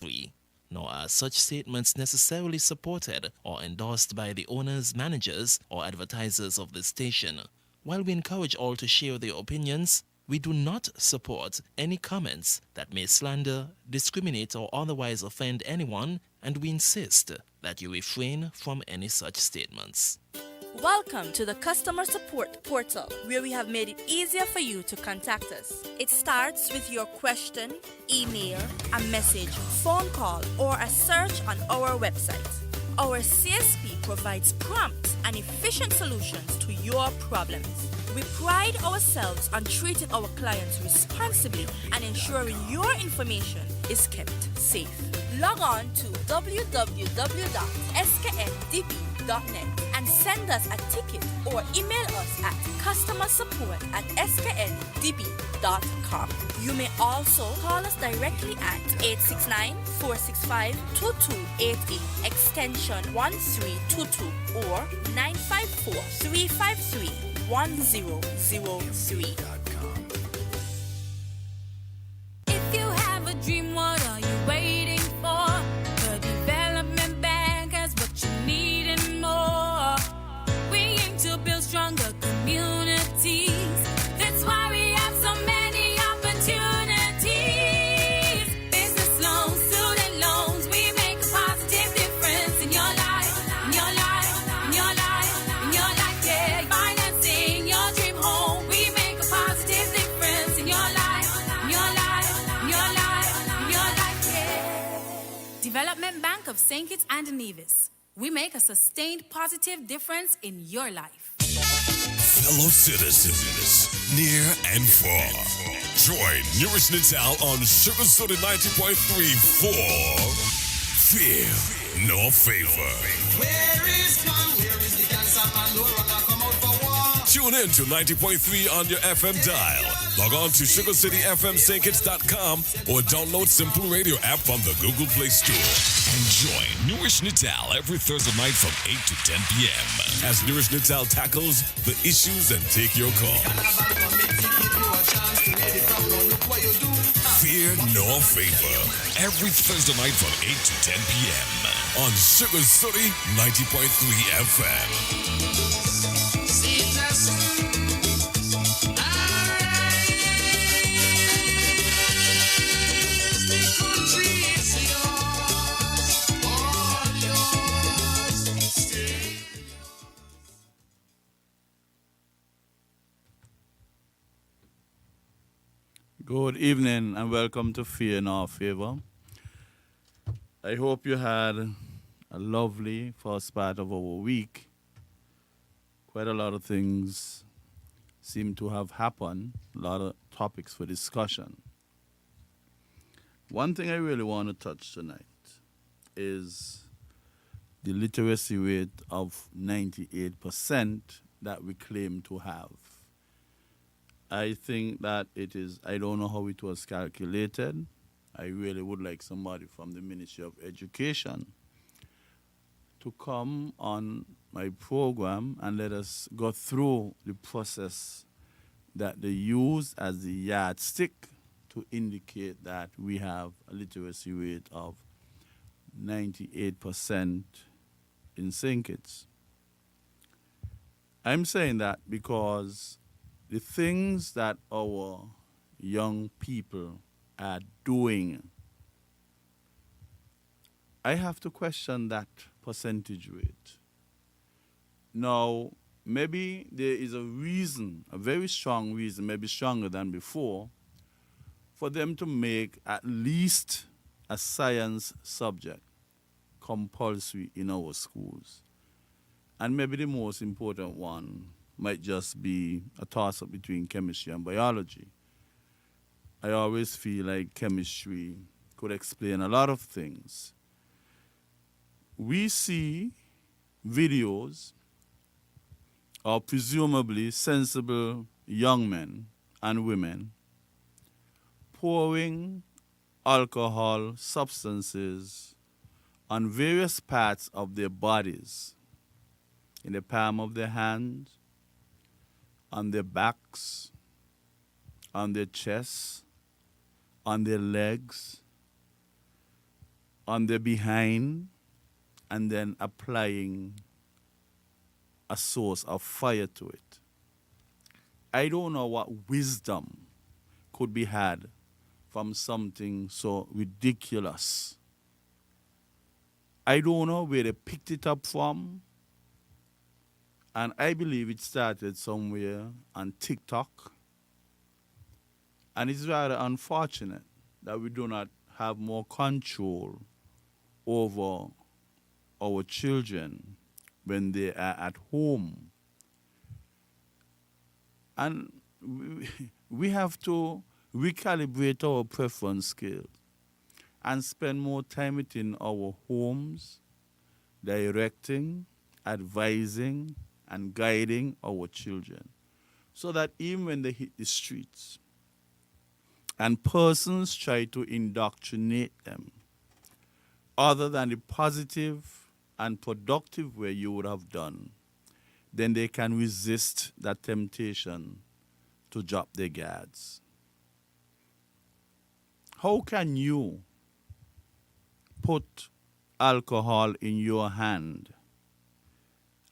free, nor are such statements necessarily supported or endorsed by the owners, managers, or advertisers of the station. While we encourage all to share their opinions, we do not support any comments that may slander, discriminate, or otherwise offend anyone, and we insist that you refrain from any such statements. Welcome to the Customer Support Portal, where we have made it easier for you to contact us. It starts with your question, email, a message, phone call, or a search on our website. Our CSP provides prompt and efficient solutions to your problems. We pride ourselves on treating our clients responsibly and ensuring your information is kept safe. Log on to www.skndb.net and send us a ticket or email us at customersupport@skndb.com. You may also call us directly at 869-465-2288, extension 1322 or 954-353-1003. If you have a dream, what are you waiting for? The Development Bank has what you need and more. We aim to build stronger communities. That's why we have so many opportunities. Business loans, student loans, we make a positive difference in your life, in your life, in your life, in your life. Yeah, financing your dream home, we make a positive difference in your life, in your life, in your life, in your life. Yeah. Development Bank of St. Kitts and Nevis. We make a sustained positive difference in your life. Fellow citizens, near and far, join NewRish Nital on Sugar Soda 90.3 for Fear Nor Favor. Where is the dancer man? No runner come out for war. Tune in to 90.3 on your FM dial. Log on to sugarcityfmstkids.com or download Simple Radio app from the Google Play Store. And join NewRish Nital every Thursday night from 8 to 10 p.m. as NewRish Nital tackles the issues and take your call. Fear Nor Favor every Thursday night from 8 to 10 p.m. on Sugar City 90.3 FM. Good evening and welcome to Fear Nor Favor. I hope you had a lovely first part of our week. Quite a lot of things seem to have happened, a lot of topics for discussion. One thing I really want to touch tonight is the literacy rate of 98% that we claim to have. I think that it is, I don't know how it was calculated. I really would like somebody from the Ministry of Education to come on my program and let us go through the process that they use as the yardstick to indicate that we have a literacy rate of 98% in St. Kitts. I'm saying that because the things that our young people are doing, I have to question that percentage rate. Now, maybe there is a reason, a very strong reason, maybe stronger than before, for them to make at least a science subject compulsory in our schools. And maybe the most important one might just be a toss-up between chemistry and biology. I always feel like chemistry could explain a lot of things. We see videos of presumably sensible young men and women pouring alcohol substances on various parts of their bodies, in the palm of their hand, on their backs, on their chests, on their legs. on the behind and then applying a source of fire to it. I don't know what wisdom could be had from something so ridiculous. I don't know where they picked it up from, and I believe it started somewhere on TikTok. And it's rather unfortunate that we do not have more control over our children when they are at home. And we have to recalibrate our preference skills and spend more time within our homes, directing, advising, and guiding our children, so that even when they hit the streets and persons try to indoctrinate them, other than the positive and productive way you would have done, then they can resist that temptation to drop their guards. How can you put alcohol in your hand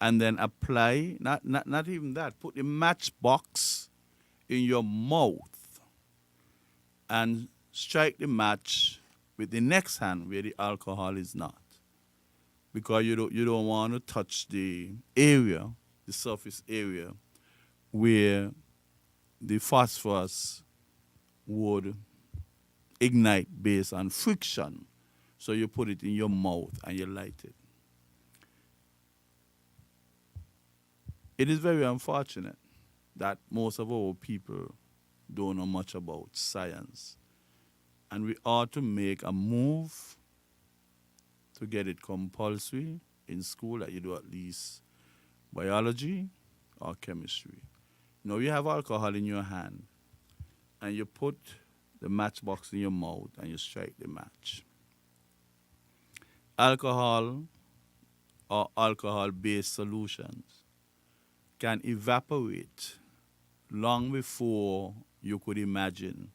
and then apply, not even that, put a matchbox in your mouth and strike the match with the next hand where the alcohol is not? Because you don't want to touch the area, the surface area, where the phosphorus would ignite based on friction. So you put it in your mouth and you light it. It is very unfortunate that most of our people don't know much about science. And we ought to make a move to get it compulsory in school, that you do at least biology or chemistry. Now you have alcohol in your hand and you put the matchbox in your mouth and you strike the match. Alcohol or alcohol-based solutions can evaporate long before you could imagine.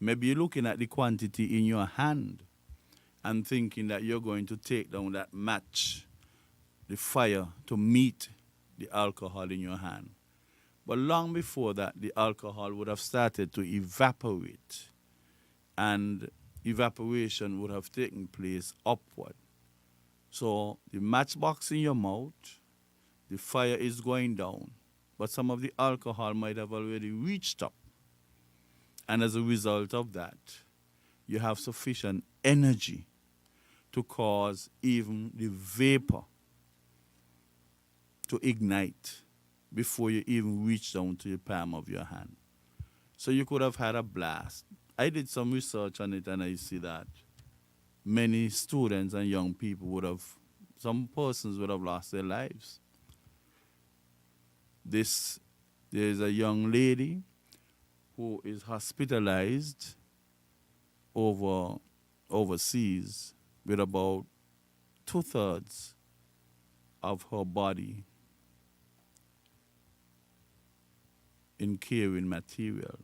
Maybe you're looking at the quantity in your hand and thinking that you're going to take down that match, the fire, to meet the alcohol in your hand. But long before that, the alcohol would have started to evaporate, and evaporation would have taken place upward. So the matchbox in your mouth, the fire is going down, but some of the alcohol might have already reached up. And as a result of that, you have sufficient energy to cause even the vapor to ignite before you even reach down to the palm of your hand. So you could have had a blast. I did some research on it, and I see that many students and young people some persons would have lost their lives. There's a young lady who is hospitalized overseas with about 2/3 of her body in carrying material.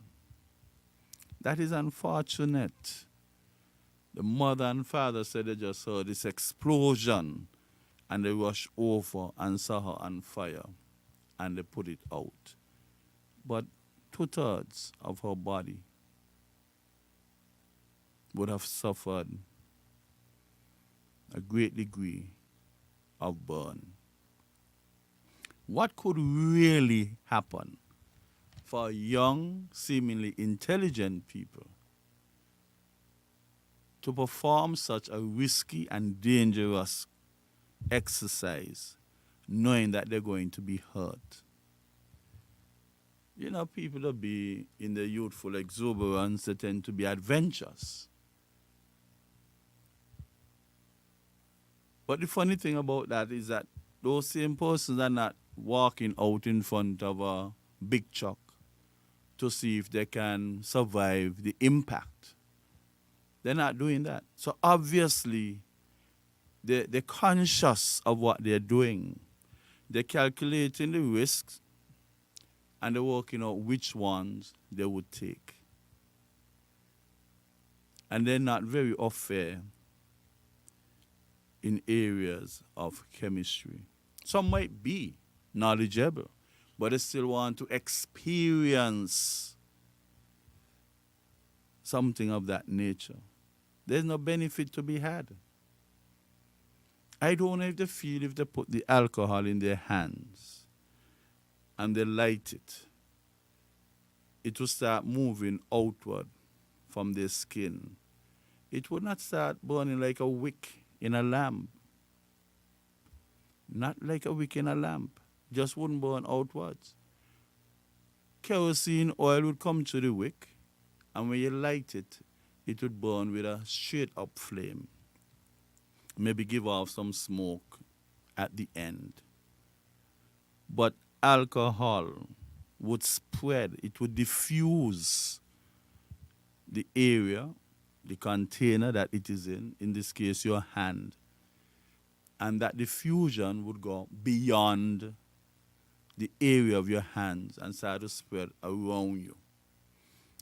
That is unfortunate. The mother and father said they just heard this explosion and they rushed over and saw her on fire and they put it out. But 2/3 of her body would have suffered a great degree of burn. What could really happen for young, seemingly intelligent people to perform such a risky and dangerous exercise, knowing that they're going to be hurt? You know, people that be in their youthful exuberance, they tend to be adventurous. But the funny thing about that is that those same persons are not walking out in front of a big truck to see if they can survive the impact. They're not doing that. So obviously, they're conscious of what they're doing. They're calculating the risks and they're working out which ones they would take. And they're not very off fair in areas of chemistry. Some might be knowledgeable, but they still want to experience something of that nature. There's no benefit to be had. I don't know if they feel if they put the alcohol in their hands and they light it will start moving outward from their skin. It would not start burning like a wick in a lamp. Not like a wick in a lamp. Just wouldn't burn outwards. Kerosene oil would come to the wick, and when you light it, it would burn with a straight up flame. Maybe give off some smoke at the end. But alcohol would spread, it would diffuse the area, the container that it is in this case your hand, and that diffusion would go beyond the area of your hands and start to spread around you.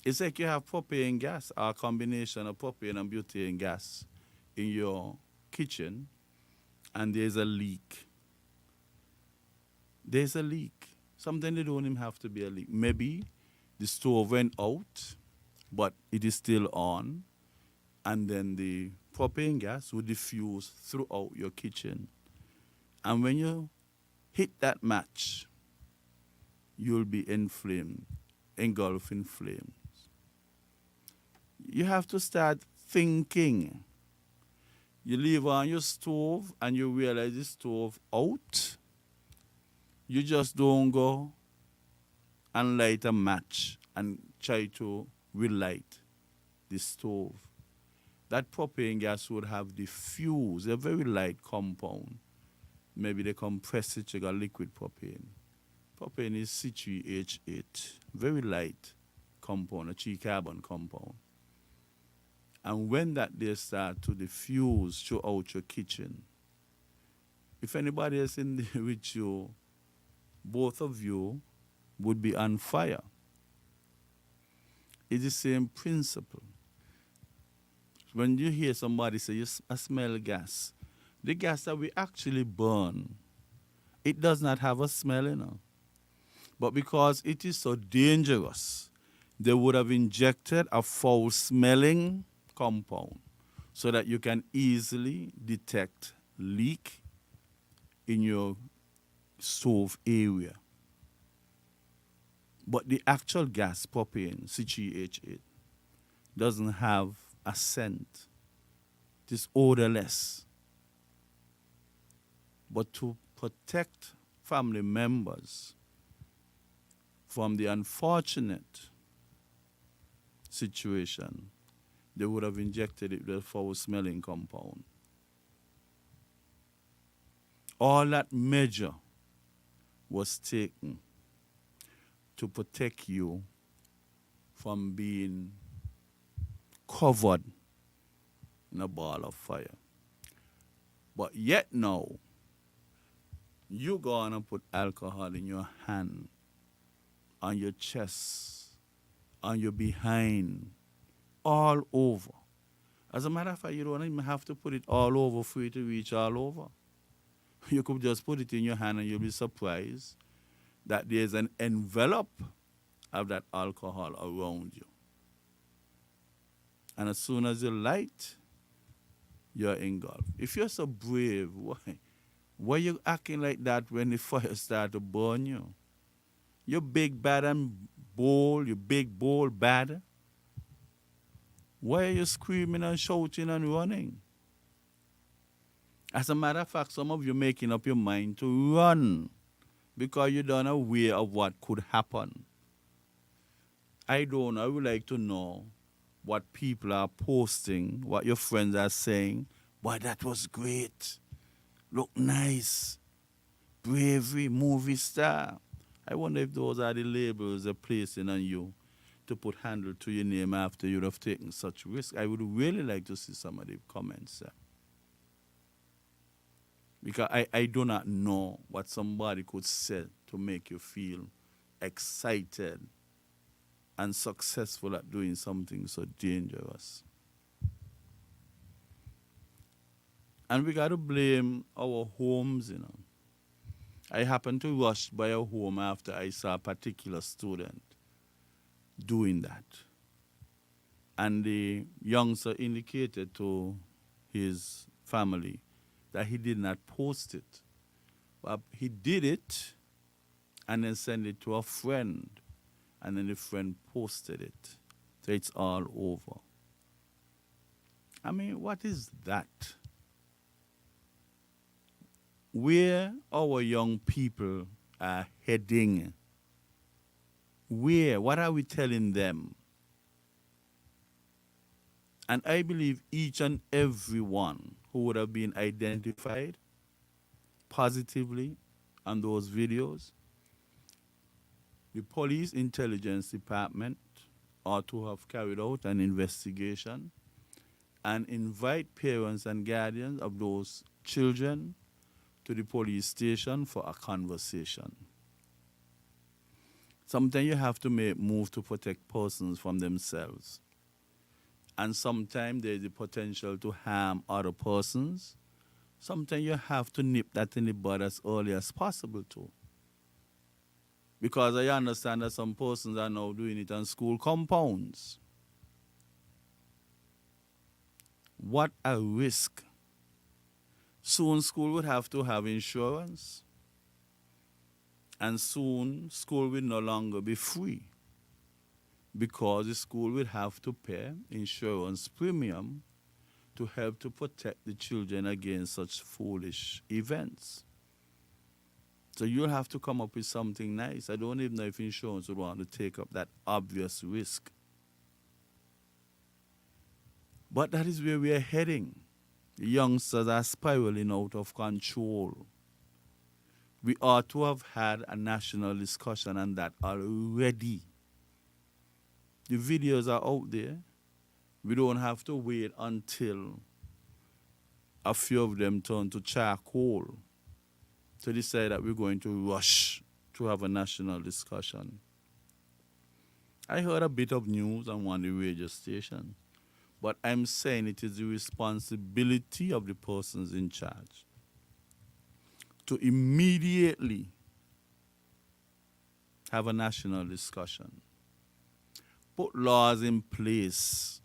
It's like you have propane gas, or a combination of propane and butane gas in your kitchen, and there's a leak. There's a leak. Something they don't even have to be a leak. Maybe the stove went out, but it is still on, and then the propane gas will diffuse throughout your kitchen. And when you hit that match, you'll be inflamed, engulfed in flames. You have to start thinking. You leave on your stove and you realize the stove out. You just don't go and light a match and try to relight the stove. That propane gas would have diffused, a very light compound. Maybe they compress it, you got liquid propane. Propane is C3H8, very light compound, a 3-carbon compound. And when that they start to diffuse throughout your kitchen, if anybody else in there with you, both of you would be on fire. It's the same principle. When you hear somebody say, I smell gas, the gas that we actually burn, it does not have a smell, you know. But because it is so dangerous, they would have injected a foul-smelling compound so that you can easily detect leak in your stove area. But the actual gas, propane, C3H8, doesn't have a scent. It is odorless. But to protect family members from the unfortunate situation, they would have injected it with a foul-smelling compound. All that measure was taken to protect you from being covered in a ball of fire. But yet now, you go on and put alcohol in your hand, on your chest, on your behind, all over. As a matter of fact, you don't even have to put it all over for it to reach all over. You could just put it in your hand and you'll be surprised that there's an envelope of that alcohol around you. And as soon as you light, you're engulfed. If you're so brave, why are you acting like that when the fire starts to burn you? You're big, bad, and bold. You're big, bold, bad. Why are you screaming and shouting and running? As a matter of fact, some of you making up your mind to run because you're not aware of what could happen. I don't know. I would like to know what people are posting, what your friends are saying. Boy, that was great. Look nice. Bravery, movie star. I wonder if those are the labels they're placing on you to put handle to your name after you'd have taken such risk. I would really like to see some of the comments. Because I do not know what somebody could say to make you feel excited and successful at doing something so dangerous. And we got to blame our homes. I happened to rush by a home after I saw a particular student doing that. And the youngster indicated to his family that he did not post it. But he did it and then sent it to a friend. And then the friend posted it. So it's all over. I mean, what is that? Where our young people are heading? Where? What are we telling them? And I believe each and every one who would have been identified positively on those videos, the police intelligence department ought to have carried out an investigation and invite parents and guardians of those children to the police station for a conversation. Sometimes you have to make moves to protect persons from themselves. And sometimes there is the potential to harm other persons. Sometimes you have to nip that in the bud as early as possible too. Because I understand that some persons are now doing it on school compounds. What a risk. Soon school would have to have insurance. And soon school will no longer be free. Because the school will have to pay insurance premium to help to protect the children against such foolish events. So you'll have to come up with something nice. I don't even know if insurance would want to take up that obvious risk. But that is where we are heading. The youngsters are spiraling out of control. We ought to have had a national discussion on that already. The videos are out there. We don't have to wait until a few of them turn to charcoal to decide that we're going to rush to have a national discussion. I heard a bit of news on one of the radio stations, but I'm saying it is the responsibility of the persons in charge to immediately have a national discussion. Put laws in place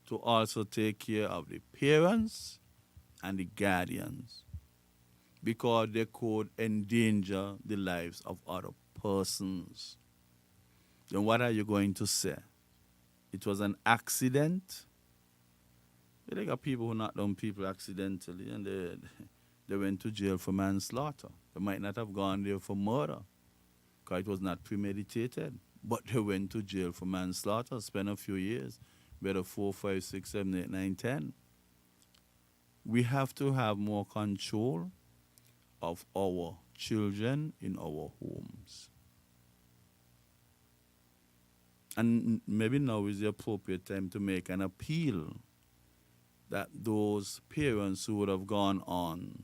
to also take care of the parents and the guardians, because they could endanger the lives of other persons. Then what are you going to say? It was an accident? They got people who knocked down people accidentally and they went to jail for manslaughter. They might not have gone there for murder because it was not premeditated. But they went to jail for manslaughter, spent a few years, whether 4, 5, 6, 7, 8, 9, 10. We have to have more control of our children in our homes. And maybe now is the appropriate time to make an appeal that those parents who would have gone on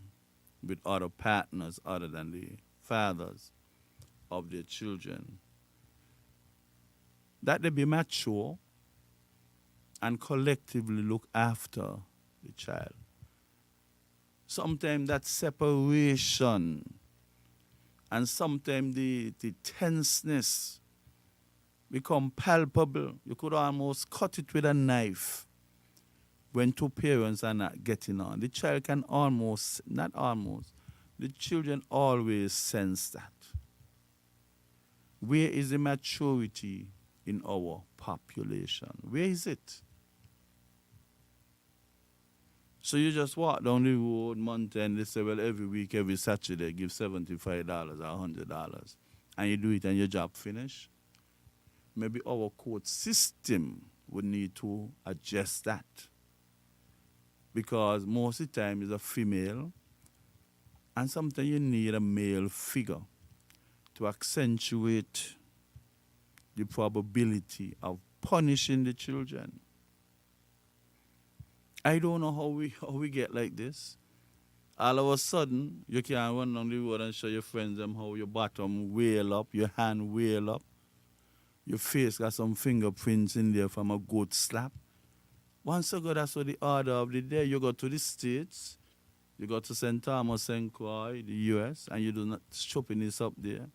with other partners other than the fathers of their children, that they be mature and collectively look after the child. Sometimes that separation and sometimes the tenseness become palpable. You could almost cut it with a knife when two parents are not getting on. The child can almost, not almost, the children always sense that. Where is the maturity in our population? Where is it? So you just walk down the road, mountain, they say, well, every week, every Saturday, give $75 or $100. And you do it and your job finish. Maybe our court system would need to adjust that. Because most of the time it's a female, and sometimes you need a male figure to accentuate the probability of punishing the children. I don't know how we get like this. All of a sudden, you can run down the road and show your friends them how your bottom wheel up, your hand wheel up, your face got some fingerprints in there from a good slap. Once you go, that's what the order of the day. You go to the States, You go to St. Thomas, St. Croix, the US, and you do not shopping this up there.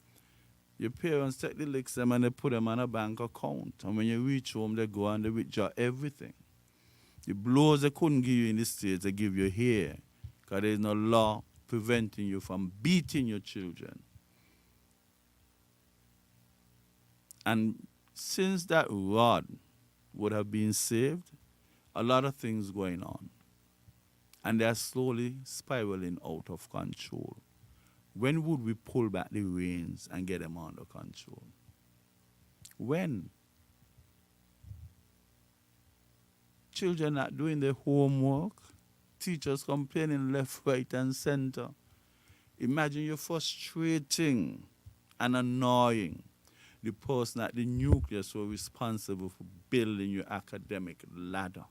Your parents take the licks them and they put them on a bank account. And when you reach home, they go and they withdraw everything. The blows they couldn't give you in the States, they give you here. Because there is no law preventing you from beating your children. And since that rod would have been saved, a lot of things going on. And they are slowly spiraling out of control. When would we pull back the reins and get them under control? When? Children not doing their homework, teachers complaining left, right, and center. Imagine you're frustrating and annoying the person at the nucleus who are responsible for building your academic ladder.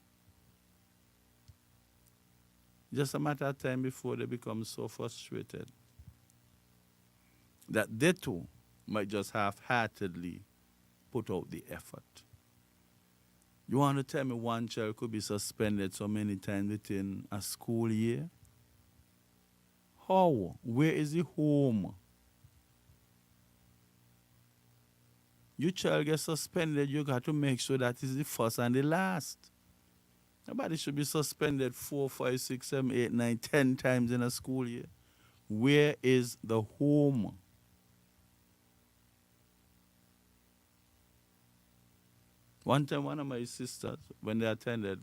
Just a matter of time before they become so frustrated that they too might just half-heartedly put out the effort. You want to tell me one child could be suspended so many times within a school year? How? Where is the home? Your child gets suspended, you got to make sure that is the first and the last. Nobody should be suspended 4, 5, 6, 7, 8, 9, 10 times in a school year. Where is the home? One time, one of my sisters, when they attended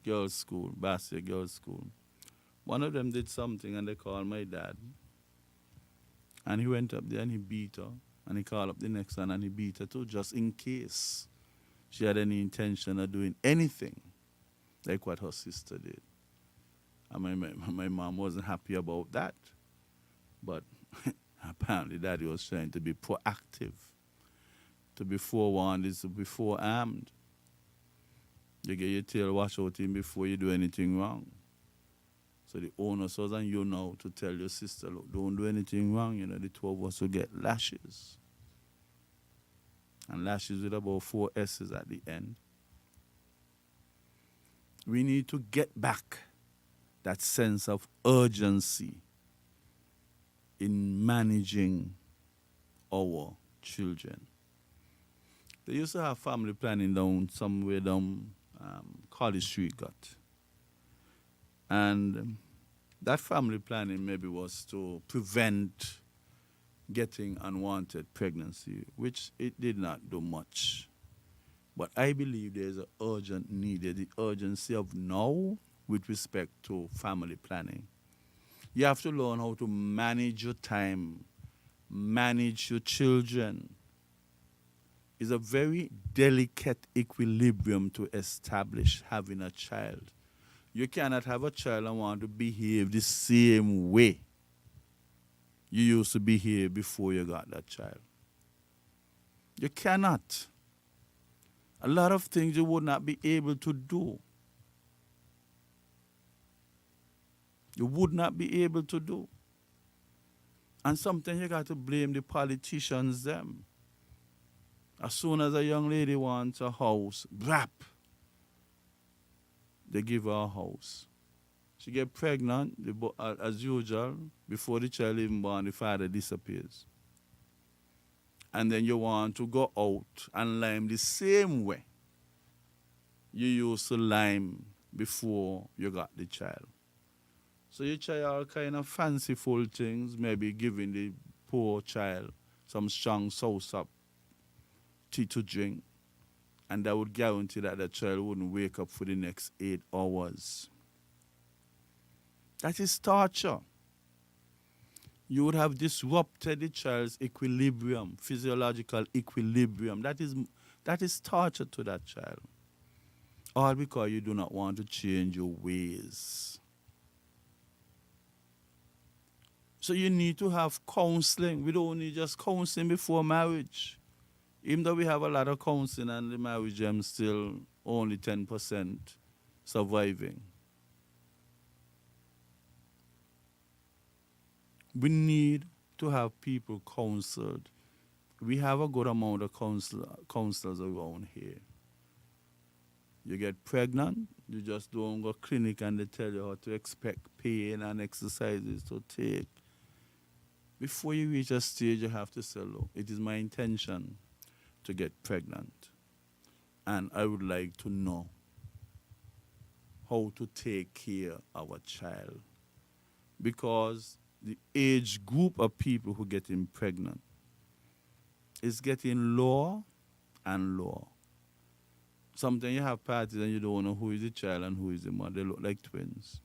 girls' school, Bastia girls' school, one of them did something and they called my dad. And he went up there and he beat her. And he called up the next one and he beat her too, just in case she had any intention of doing anything like what her sister did. And my mom wasn't happy about that. But apparently daddy was trying to be proactive. To be forewarned is to be forearmed. You get your tail washed out in before you do anything wrong. So the onus was on you now to tell your sister, look, don't do anything wrong. You know, the two of us will get lashes. And lashes with about 4 S's at the end. We need to get back that sense of urgency in managing our children. They used to have family planning down somewhere down College Street got. And that family planning maybe was to prevent getting unwanted pregnancy, which it did not do much. But I believe there's an urgent need, the urgency of now with respect to family planning. You have to learn how to manage your time, manage your children. It's a very delicate equilibrium to establish having a child. You cannot have a child and want to behave the same way you used to behave before you got that child. You cannot. A lot of things you would not be able to do. You would not be able to do. And sometimes you got to blame the politicians them. As soon as a young lady wants a house, brap, they give her a house. She get pregnant, as usual, before the child even born, the father disappears. And then you want to go out and lime the same way you used to lime before you got the child. So you try all kind of fanciful things, maybe giving the poor child some strong sauce-up tea to drink, and that would guarantee that the child wouldn't wake up for the next 8 hours. That is torture. You would have disrupted the child's equilibrium, physiological equilibrium. That is torture to that child. All because you do not want to change your ways. So you need to have counseling. We don't need just counseling before marriage. Even though we have a lot of counseling and the marriage, I'm still only 10% surviving. We need to have people counseled. We have a good amount of counselors around here. You get pregnant, you just don't go clinic and they tell you how to expect pain and exercises to take. Before you reach a stage, you have to say, look, it is my intention to get pregnant. And I would like to know how to take care of a child. Because the age group of people who getting pregnant is getting lower and lower. Sometimes you have parties and you don't know who is the child and who is the mother. They look like twins.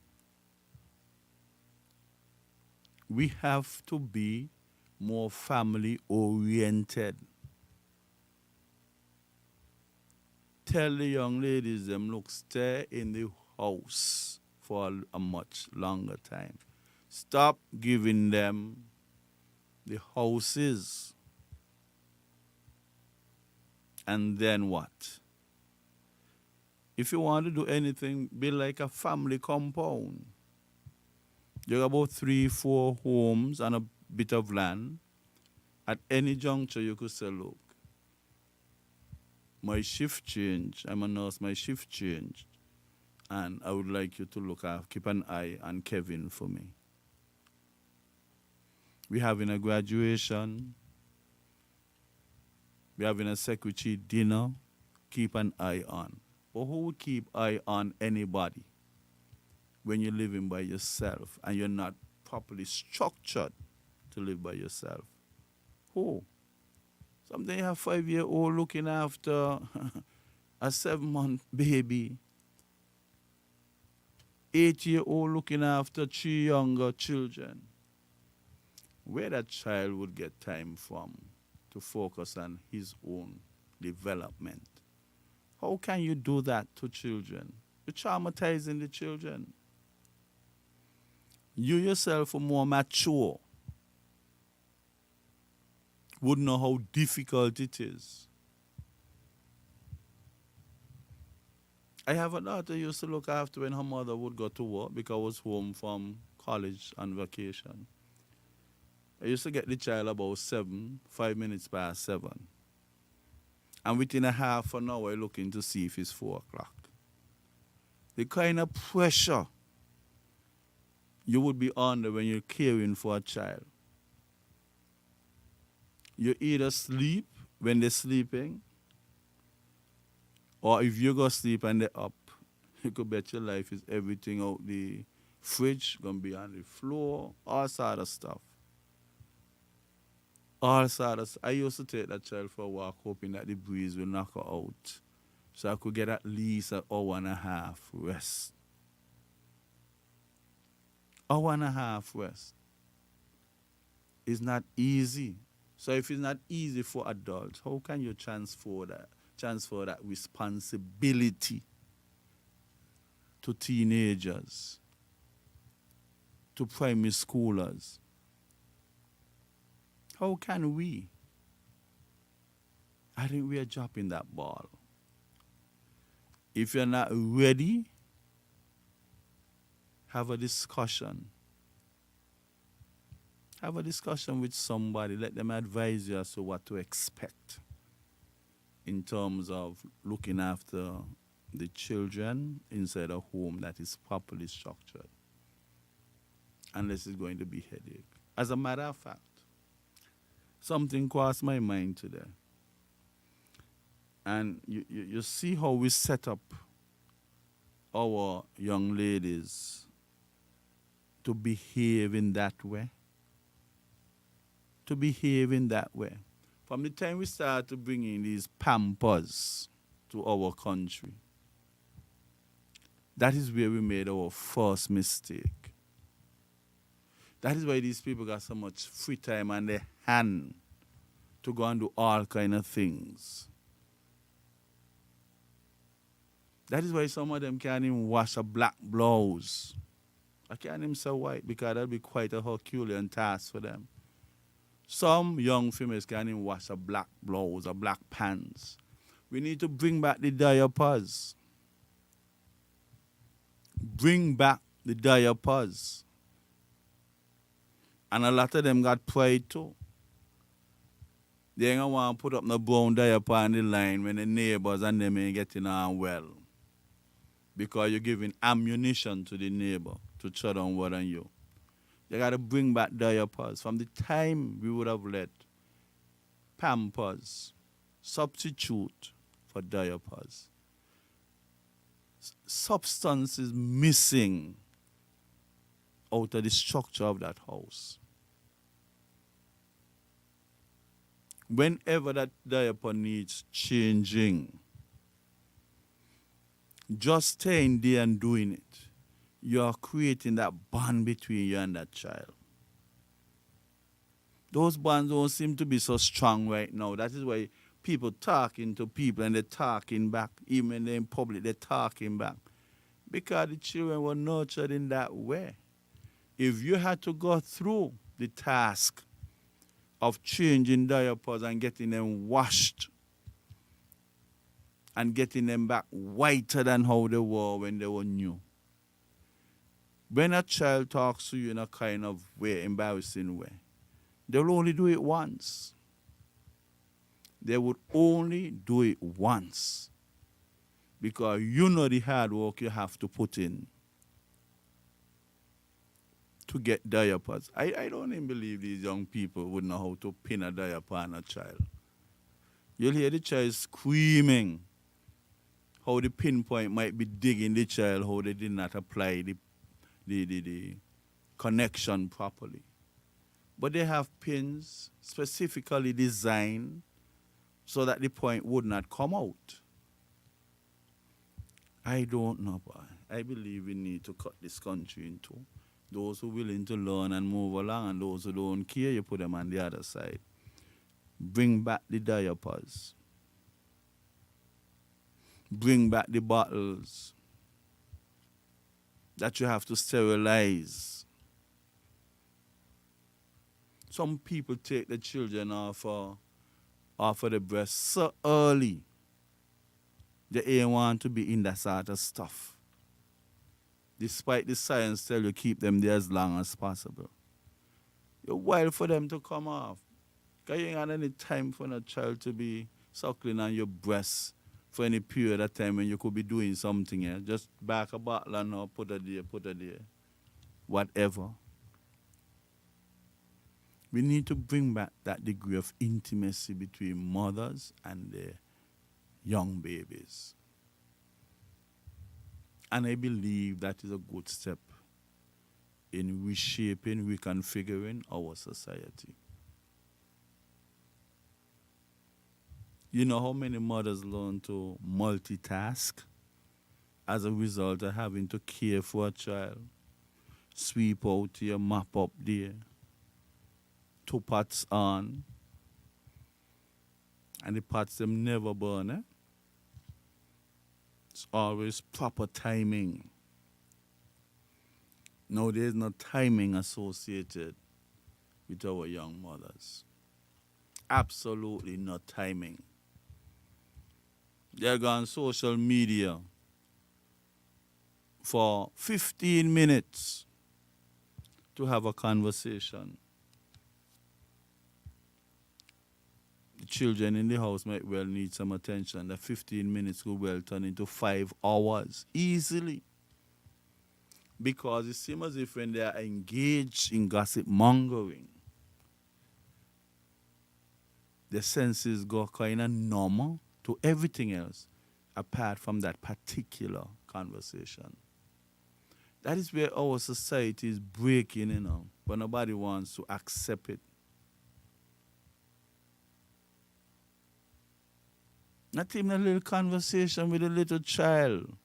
We have to be more family oriented. Tell the young ladies them, look, stay in the house for a much longer time. Stop giving them the houses. And then what? If you want to do anything, be like a family compound. You have about 3-4 homes and a bit of land. At any juncture, you could say, look, my shift changed. I'm a nurse, my shift changed. And I would like you to look after, keep an eye on Kevin for me. We're having a graduation. We're having a secretary dinner. Keep an eye on. But who would keep eye on anybody when you're living by yourself and you're not properly structured to live by yourself? Who? Sometimes you have a 5-year-old looking after a 7-month baby. 8-year-old looking after 3 younger children. Where that child would get time from to focus on his own development? How can you do that to children? You're traumatizing the children. You yourself are more mature. Would know how difficult it is. I have a daughter who used to look after when her mother would go to work because I was home from college on vacation. I used to get the child about 5 minutes past 7. And within a half an hour, looking to see if it's 4 o'clock. The kind of pressure you would be under when you're caring for a child. You either sleep when they're sleeping, or if you go sleep and they're up, you could bet your life is everything out the fridge, gonna be on the floor, all sort of stuff. All sort of. I used to take that child for a walk, hoping that the breeze will knock her out, so I could get at least an hour and a half rest. Hour and a half rest. It's not easy. So if it's not easy for adults, how can you transfer that responsibility to teenagers, to primary schoolers? How can we? I think we are dropping that ball. If you're not ready, have a discussion. Have a discussion with somebody. Let them advise you as to what to expect in terms of looking after the children inside a home that is properly structured. Unless it's going to be headache. As a matter of fact, something crossed my mind today. And you see how we set up our young ladies to behave in that way. To behave in that way. From the time we start to bring in these pampers to our country, that is where we made our first mistake. That is why these people got so much free time on their hand to go and do all kind of things. That is why some of them can't even wash a black blouse. I can't even say white because that'll be quite a Herculean task for them. Some young females can't even wash a black blouse or black pants. We need to bring back the diapers. Bring back the diapers. And a lot of them got pride too. They ain't gonna want to put up no brown diaper on the line when the neighbors and them ain't getting on well. because you're giving ammunition to the neighbor to shut down word on you. You got to bring back diapers. From the time we would have let Pampers substitute for diapers, substance is missing out of the structure of that house. Whenever that diaper needs changing, just staying there and doing it, you're creating that bond between you and that child. Those bonds don't seem to be so strong right now. That is why people talking to people and they're talking back. Even when they're in public, they're talking back. Because the children were nurtured in that way. If you had to go through the task of changing diapers and getting them washed and getting them back whiter than how they were when they were new. When a child talks to you in a kind of way, embarrassing way, they'll only do it once. They would only do it once. Because you know the hard work you have to put in to get diapers. I don't even believe these young people would know how to pin a diaper on a child. You'll hear the child screaming how the pinpoint might be digging the child, how they did not apply the connection properly. But they have pins specifically designed so that the point would not come out. I don't know, boy. I believe we need to cut this country in two. Those who are willing to learn and move along, and those who don't care, you put them on the other side. Bring back the diapers. Bring back the bottles that you have to sterilize. Some people take the children off of the breast so early. They ain't want to be in that sort of stuff. Despite the science tell you keep them there as long as possible. You're wild for them to come off. Because you ain't had any time for a child to be suckling on your breast for any period of time when you could be doing something here. Just back a bottle and now put it there. Whatever. We need to bring back that degree of intimacy between mothers and their young babies. And I believe that is a good step in reshaping, reconfiguring our society. You know how many mothers learn to multitask as a result of having to care for a child? Sweep out here, mop up there, 2 pots on, and the pots them never burn, eh? It's always proper timing. No, there's no timing associated with our young mothers. Absolutely no timing. They're on social media for 15 minutes to have a conversation. The children in the house might well need some attention. The 15 minutes could well turn into 5 hours easily. Because it seems as if when they are engaged in gossip mongering, the senses go kind of numb to everything else apart from that particular conversation. That is where our society is breaking, but nobody wants to accept it. Not even a little conversation with a little child.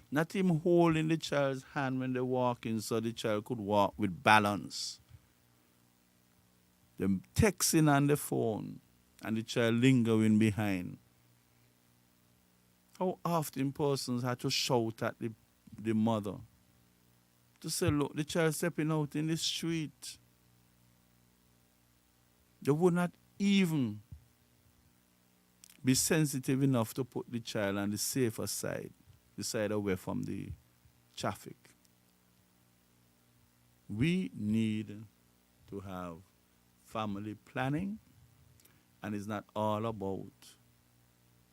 Not even holding the child's hand when they're walking so the child could walk with balance. Them texting on the phone and the child lingering behind. How often persons had to shout at the mother to say, look, the child stepping out in the street. They would not even be sensitive enough to put the child on the safer side, the side away from the traffic. We need to have family planning, and it's not all about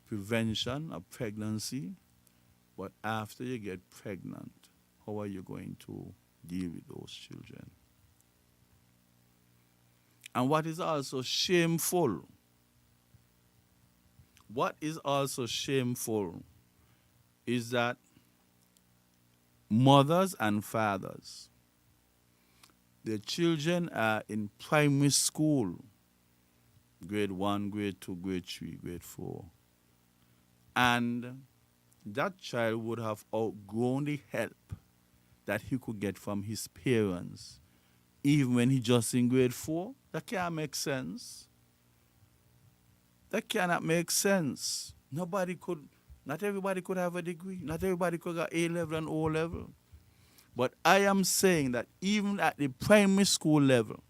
prevention of pregnancy But after you get pregnant, how are you going to deal with those children? And what is also shameful, is that mothers and fathers, their children are in primary school, grade 1, grade 2, grade 3, grade 4. And that child would have outgrown the help that he could get from his parents, even when he just in grade 4. That can't make sense. That cannot make sense. Not everybody could have a degree. Not everybody could have A level and O level. But I am saying that even at the primary school level,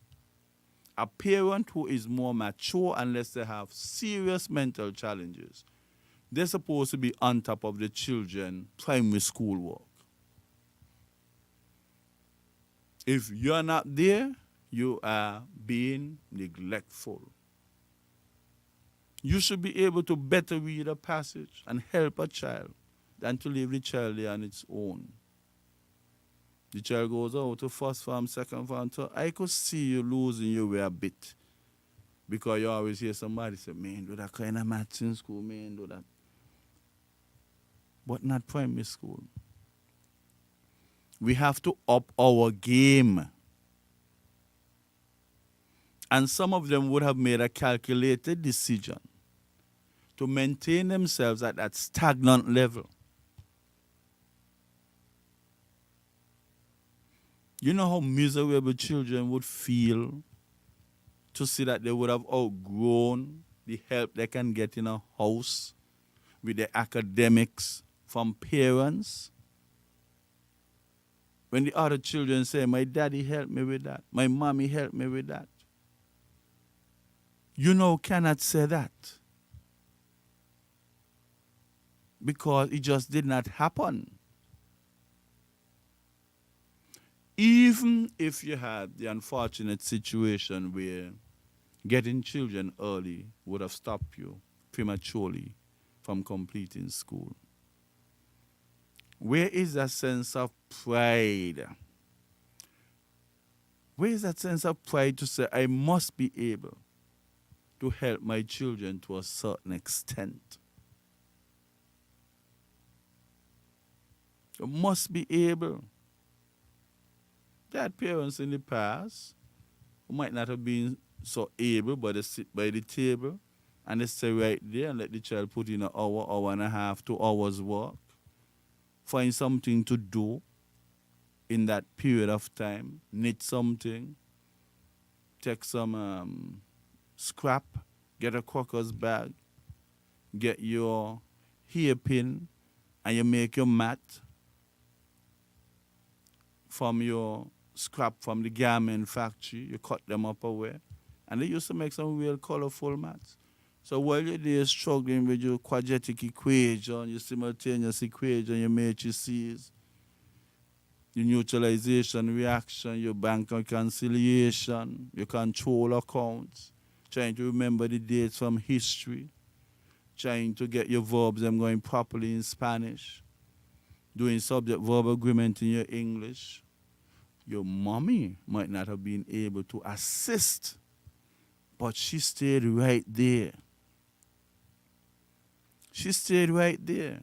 a parent who is more mature, unless they have serious mental challenges, they're supposed to be on top of the children primary school work. If you're not there, you are being neglectful. You should be able to better read a passage and help a child than to leave the child there on its own. The child goes out to first form, second form, third. I could see you losing your way a bit because you always hear somebody say, man, do that kind of maths in school, man, do that. But not primary school. We have to up our game. And some of them would have made a calculated decision to maintain themselves at that stagnant level. You know how miserable children would feel to see that they would have outgrown the help they can get in a house with their academics from parents? When the other children say, my daddy helped me with that, my mommy helped me with that. You cannot say that. Because it just did not happen. Even if you had the unfortunate situation where getting children early would have stopped you prematurely from completing school, where is that sense of pride? Where is that sense of pride to say, I must be able to help my children to a certain extent? You must be able. They had parents in the past who might not have been so able, but they sit by the table and they stay right there and let the child put in an hour, hour and a half, 2 hours work. Find something to do in that period of time. Knit something. Take some scrap. Get a crocker's bag. Get your hairpin and you make your mat from your scrap from the garment factory. You cut them up away. And they used to make some real colorful mats. So while you're there struggling with your quadratic equation, your simultaneous equation, your matrices, your neutralization reaction, your bank reconciliation, your control accounts, trying to remember the dates from history, trying to get your verbs them going properly in Spanish, doing subject-verb agreement in your English, your mommy might not have been able to assist, but she stayed right there. She stayed right there.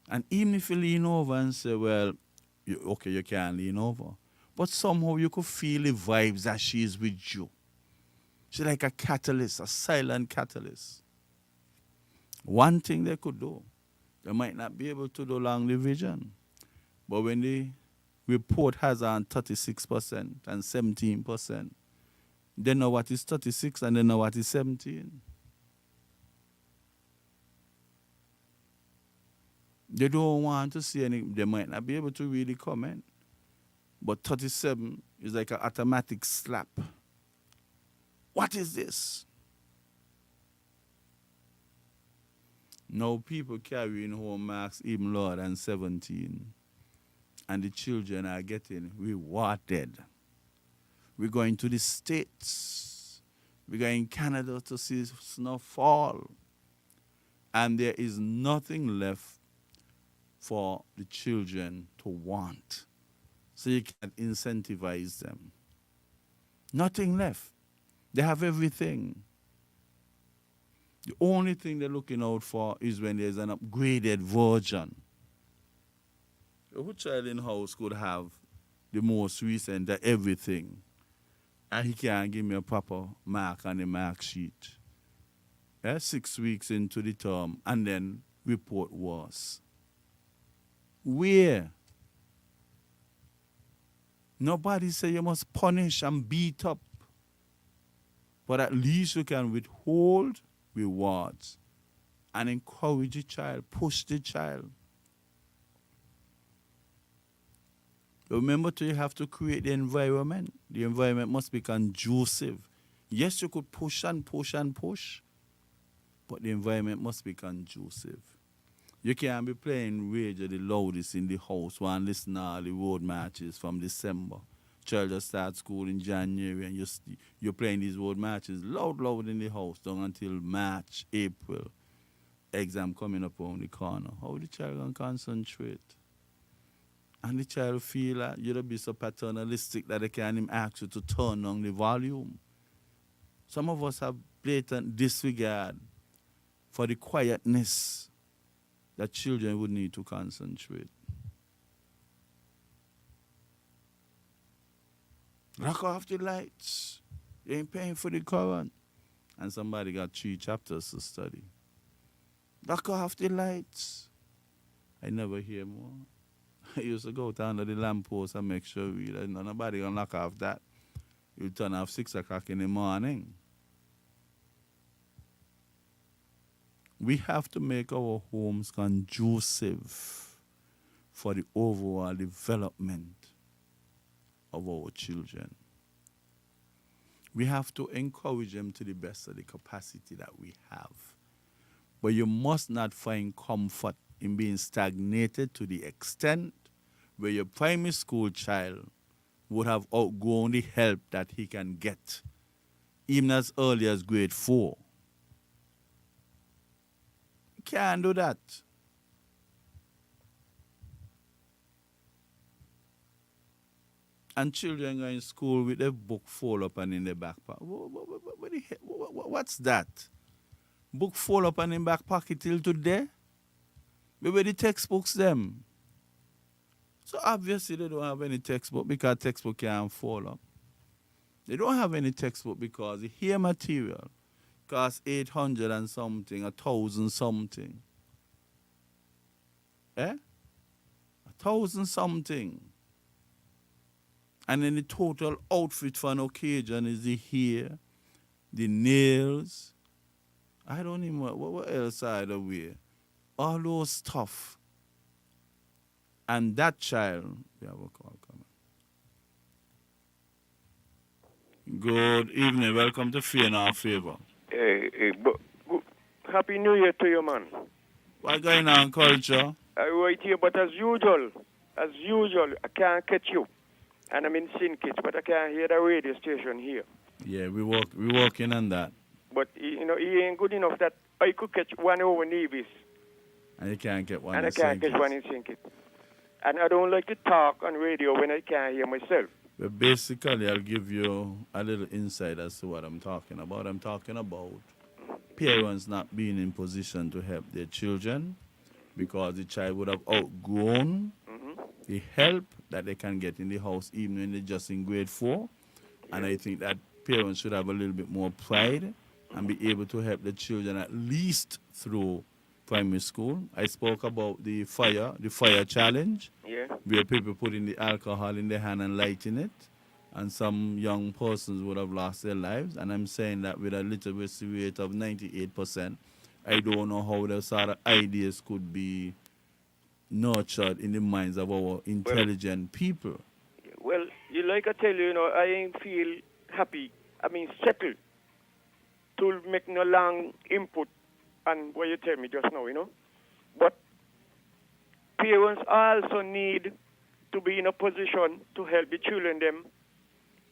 And even if you lean over and say, well, you can't lean over, but somehow you could feel the vibes that she is with you. She's like a catalyst, a silent catalyst. One thing they could do, they might not be able to do long division, but when the report has on 36% and 17%, they know what is 36 and they know what is 17. They don't want to see any, they might not be able to really comment. But 37 is like an automatic slap. What is this? Now people carrying home marks even lower than 17. And the children are getting rewarded. We're going to the States. We're going to Canada to see snow fall. And there is nothing left for the children to want. So you can't incentivize them. Nothing left. They have everything. The only thing they're looking out for is when there's an upgraded version. Who child in house could have the most recent everything, and he can't give me a proper mark on the mark sheet? 6 weeks into the term, and then report was. Where? Nobody say you must punish and beat up. But at least you can withhold rewards and encourage the child, push the child. Remember, you have to create the environment. The environment must be conducive. Yes, you could push and push and push, but the environment must be conducive. You can't be playing radio the loudest in the house while listening to all the road marches from December. Child just start school in January and you're playing these road marches loud in the house down until March, April. Exam coming up on the corner. How the child can concentrate? And the child feel that you don't be so paternalistic that they can't even ask you to turn on the volume. Some of us have blatant disregard for the quietness that children would need to concentrate. Lock off the lights. You ain't paying for the current. And somebody got 3 chapters to study. Lock off the lights. I never hear more. I used to go down to the lamppost and make sure nobody gonna knock off that. You turn off 6 o'clock in the morning. We have to make our homes conducive for the overall development of our children. We have to encourage them to the best of the capacity that we have. But you must not find comfort in being stagnated to the extent where your primary school child would have outgrown the help that he can get, even as early as grade 4. You can't do that. And children go in school with their book fold up and in their backpack. What's that? Book fold up and in back pocket till today? Where the textbooks them? So obviously they don't have any textbook because textbook can't fold up. They don't have any textbook because the hair material costs 800 and something, 1,000 something. 1,000 something. And then the total outfit for an occasion is the hair, the nails. I don't even know what else I wear. All those stuff. And that child, we have a call coming. Good evening, welcome to Fear Not Favor. Hey, Happy New Year to you, man. What going on, culture? I'm right here, but as usual, I can't catch you. And I'm in St. Kitts, but I can't hear the radio station here. Yeah, we working on that. But, he ain't good enough that I could catch one over Nevis. And you can't get one and in I can't St. catch one in St. Kitts. And I don't like to talk on radio when I can't hear myself. But basically, I'll give you a little insight as to what I'm talking about. I'm talking about parents not being in position to help their children because the child would have outgrown the help that they can get in the house even when they're just in grade 4. And I think that parents should have a little bit more pride and be able to help the children at least through primary school. I spoke about the fire challenge, where people putting the alcohol in their hand and lighting it, and some young persons would have lost their lives. And I'm saying that with a literacy rate of 98%, I don't know how those sort of ideas could be nurtured in the minds of our intelligent people. Well, I tell you, I ain't feel happy. Settled to make no long input on what you tell me just now, But parents also need to be in a position to help the children them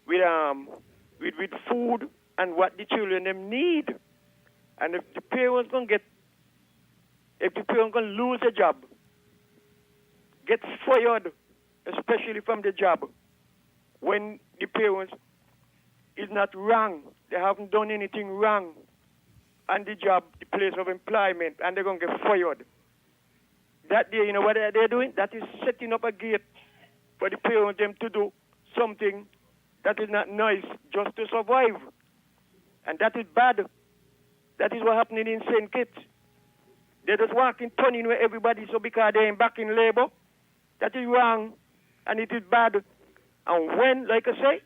with food and what the children them need. And if the parents don't get if the parent can lose a job, get fired, especially from the job, when the parents is not wrong, they haven't done anything wrong on the job, the place of employment, and they're going to get fired. That day, you know what they're doing? That is setting up a gate for the parents them to do something that is not nice just to survive. And that is bad. That is what happening in St. Kitts. They're just walking, turning where everybody, so because they ain't back in labor, that is wrong, and it is bad. And when, like I say,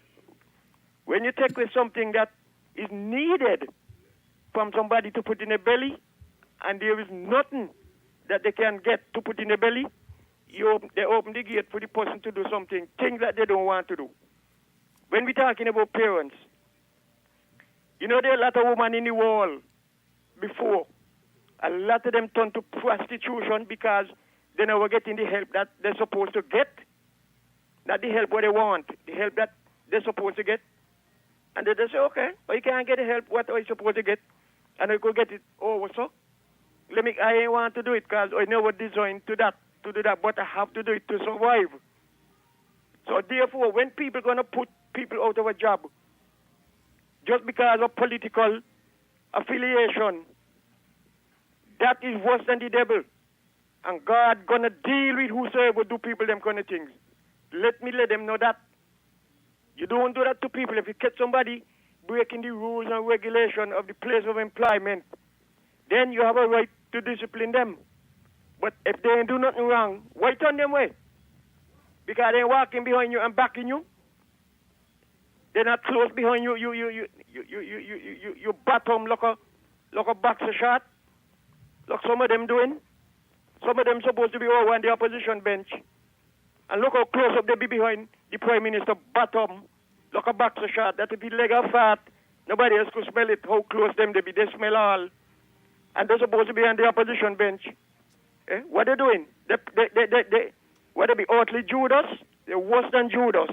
when you take away something that is needed from somebody to put in a belly, and there is nothing that they can get to put in a belly, they open the gate for the person to do something, things that they don't want to do. When we're talking about parents, you know, there are a lot of women in the world before. A lot of them turn to prostitution because they never getting the help that they're supposed to get. Not the help what they want, the help that they're supposed to get. And they just say, okay, well, you can't get the help what are you supposed to get, and I go get it. Oh, what's up? I ain't want to do it because I never designed to do that, but I have to do it to survive. So therefore, when people are going to put people out of a job just because of political affiliation, that is worse than the devil. And God going to deal with whosoever do people them kind of things. Let them know that. You don't do that to people. If you catch somebody breaking the rules and regulation of the place of employment, then you have a right to discipline them. But if they ain't do nothing wrong, why turn them away? Because they're walking behind you and backing you. They're not close behind you. You bottom like a boxer shot. Like some of them doing. Some of them supposed to be over on the opposition bench. And look how close up they be behind the Prime Minister bottom. Like a boxer shot. That if the leg are fat, nobody else could smell it. How close them they be. They smell all. And they're supposed to be on the opposition bench. What they doing? What they be outly Judas? They're worse than Judas.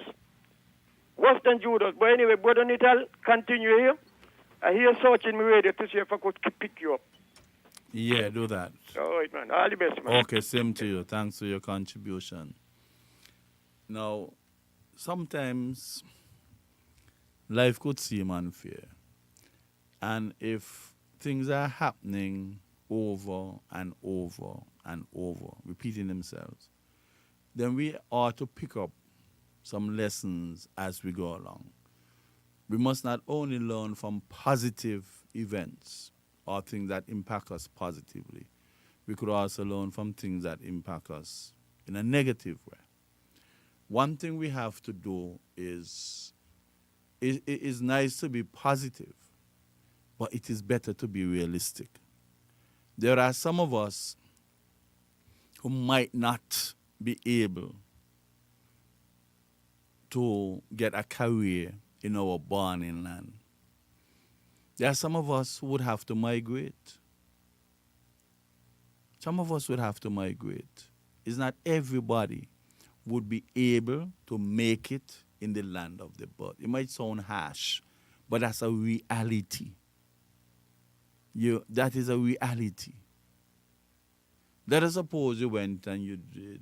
Worse than Judas. But anyway, Brother Nital, continue here. I hear searching my radio to see if I could pick you up. Yeah, do that. All right, man. All the best, man. Okay, same to you. Thanks for your contribution. Now, sometimes life could seem unfair. And if things are happening over and over and over, repeating themselves, then we ought to pick up some lessons as we go along. We must not only learn from positive events or things that impact us positively, we could also learn from things that impact us in a negative way. One thing we have to do is, it is nice to be positive, but it is better to be realistic. There are some of us who might not be able to get a career in our born-in land. There are some of us who would have to migrate. Some of us would have to migrate. It's not everybody would be able to make it in the land of the birth. It might sound harsh, but that's a reality. That is a reality. Let us suppose you went and you did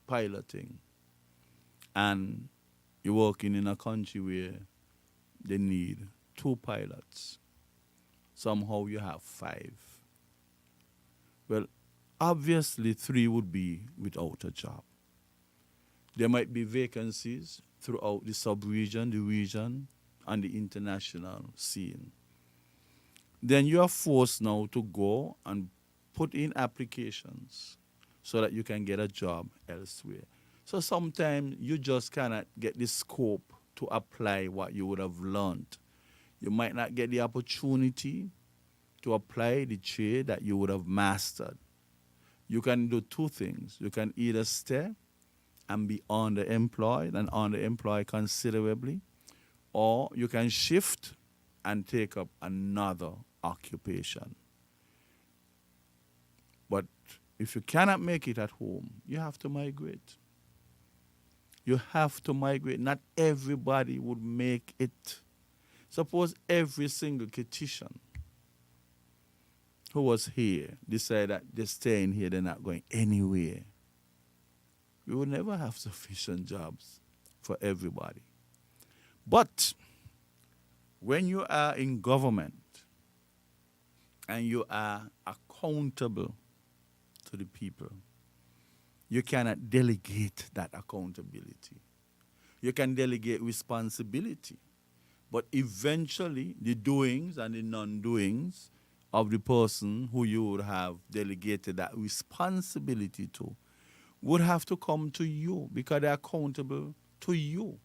piloting, and you're working in a country where they need 2 pilots. Somehow you have 5. Well, obviously 3 would be without a job. There might be vacancies throughout the sub-region, the region, and the international scene. Then you are forced now to go and put in applications so that you can get a job elsewhere. So sometimes you just cannot get the scope to apply what you would have learned. You might not get the opportunity to apply the trade that you would have mastered. You can do 2 things. You can either stay and be underemployed and underemployed considerably, or you can shift and take up another occupation. But if you cannot make it at home, you have to migrate. You have to migrate. Not everybody would make it. Suppose every single Kittitian who was here decide that they're staying here, they're not going anywhere, we will never have sufficient jobs for everybody. But when you are in government and you are accountable to the people, you cannot delegate that accountability. You can delegate responsibility, but eventually the doings and the non-doings of the person who you would have delegated that responsibility to would have to come to you because they're accountable to you.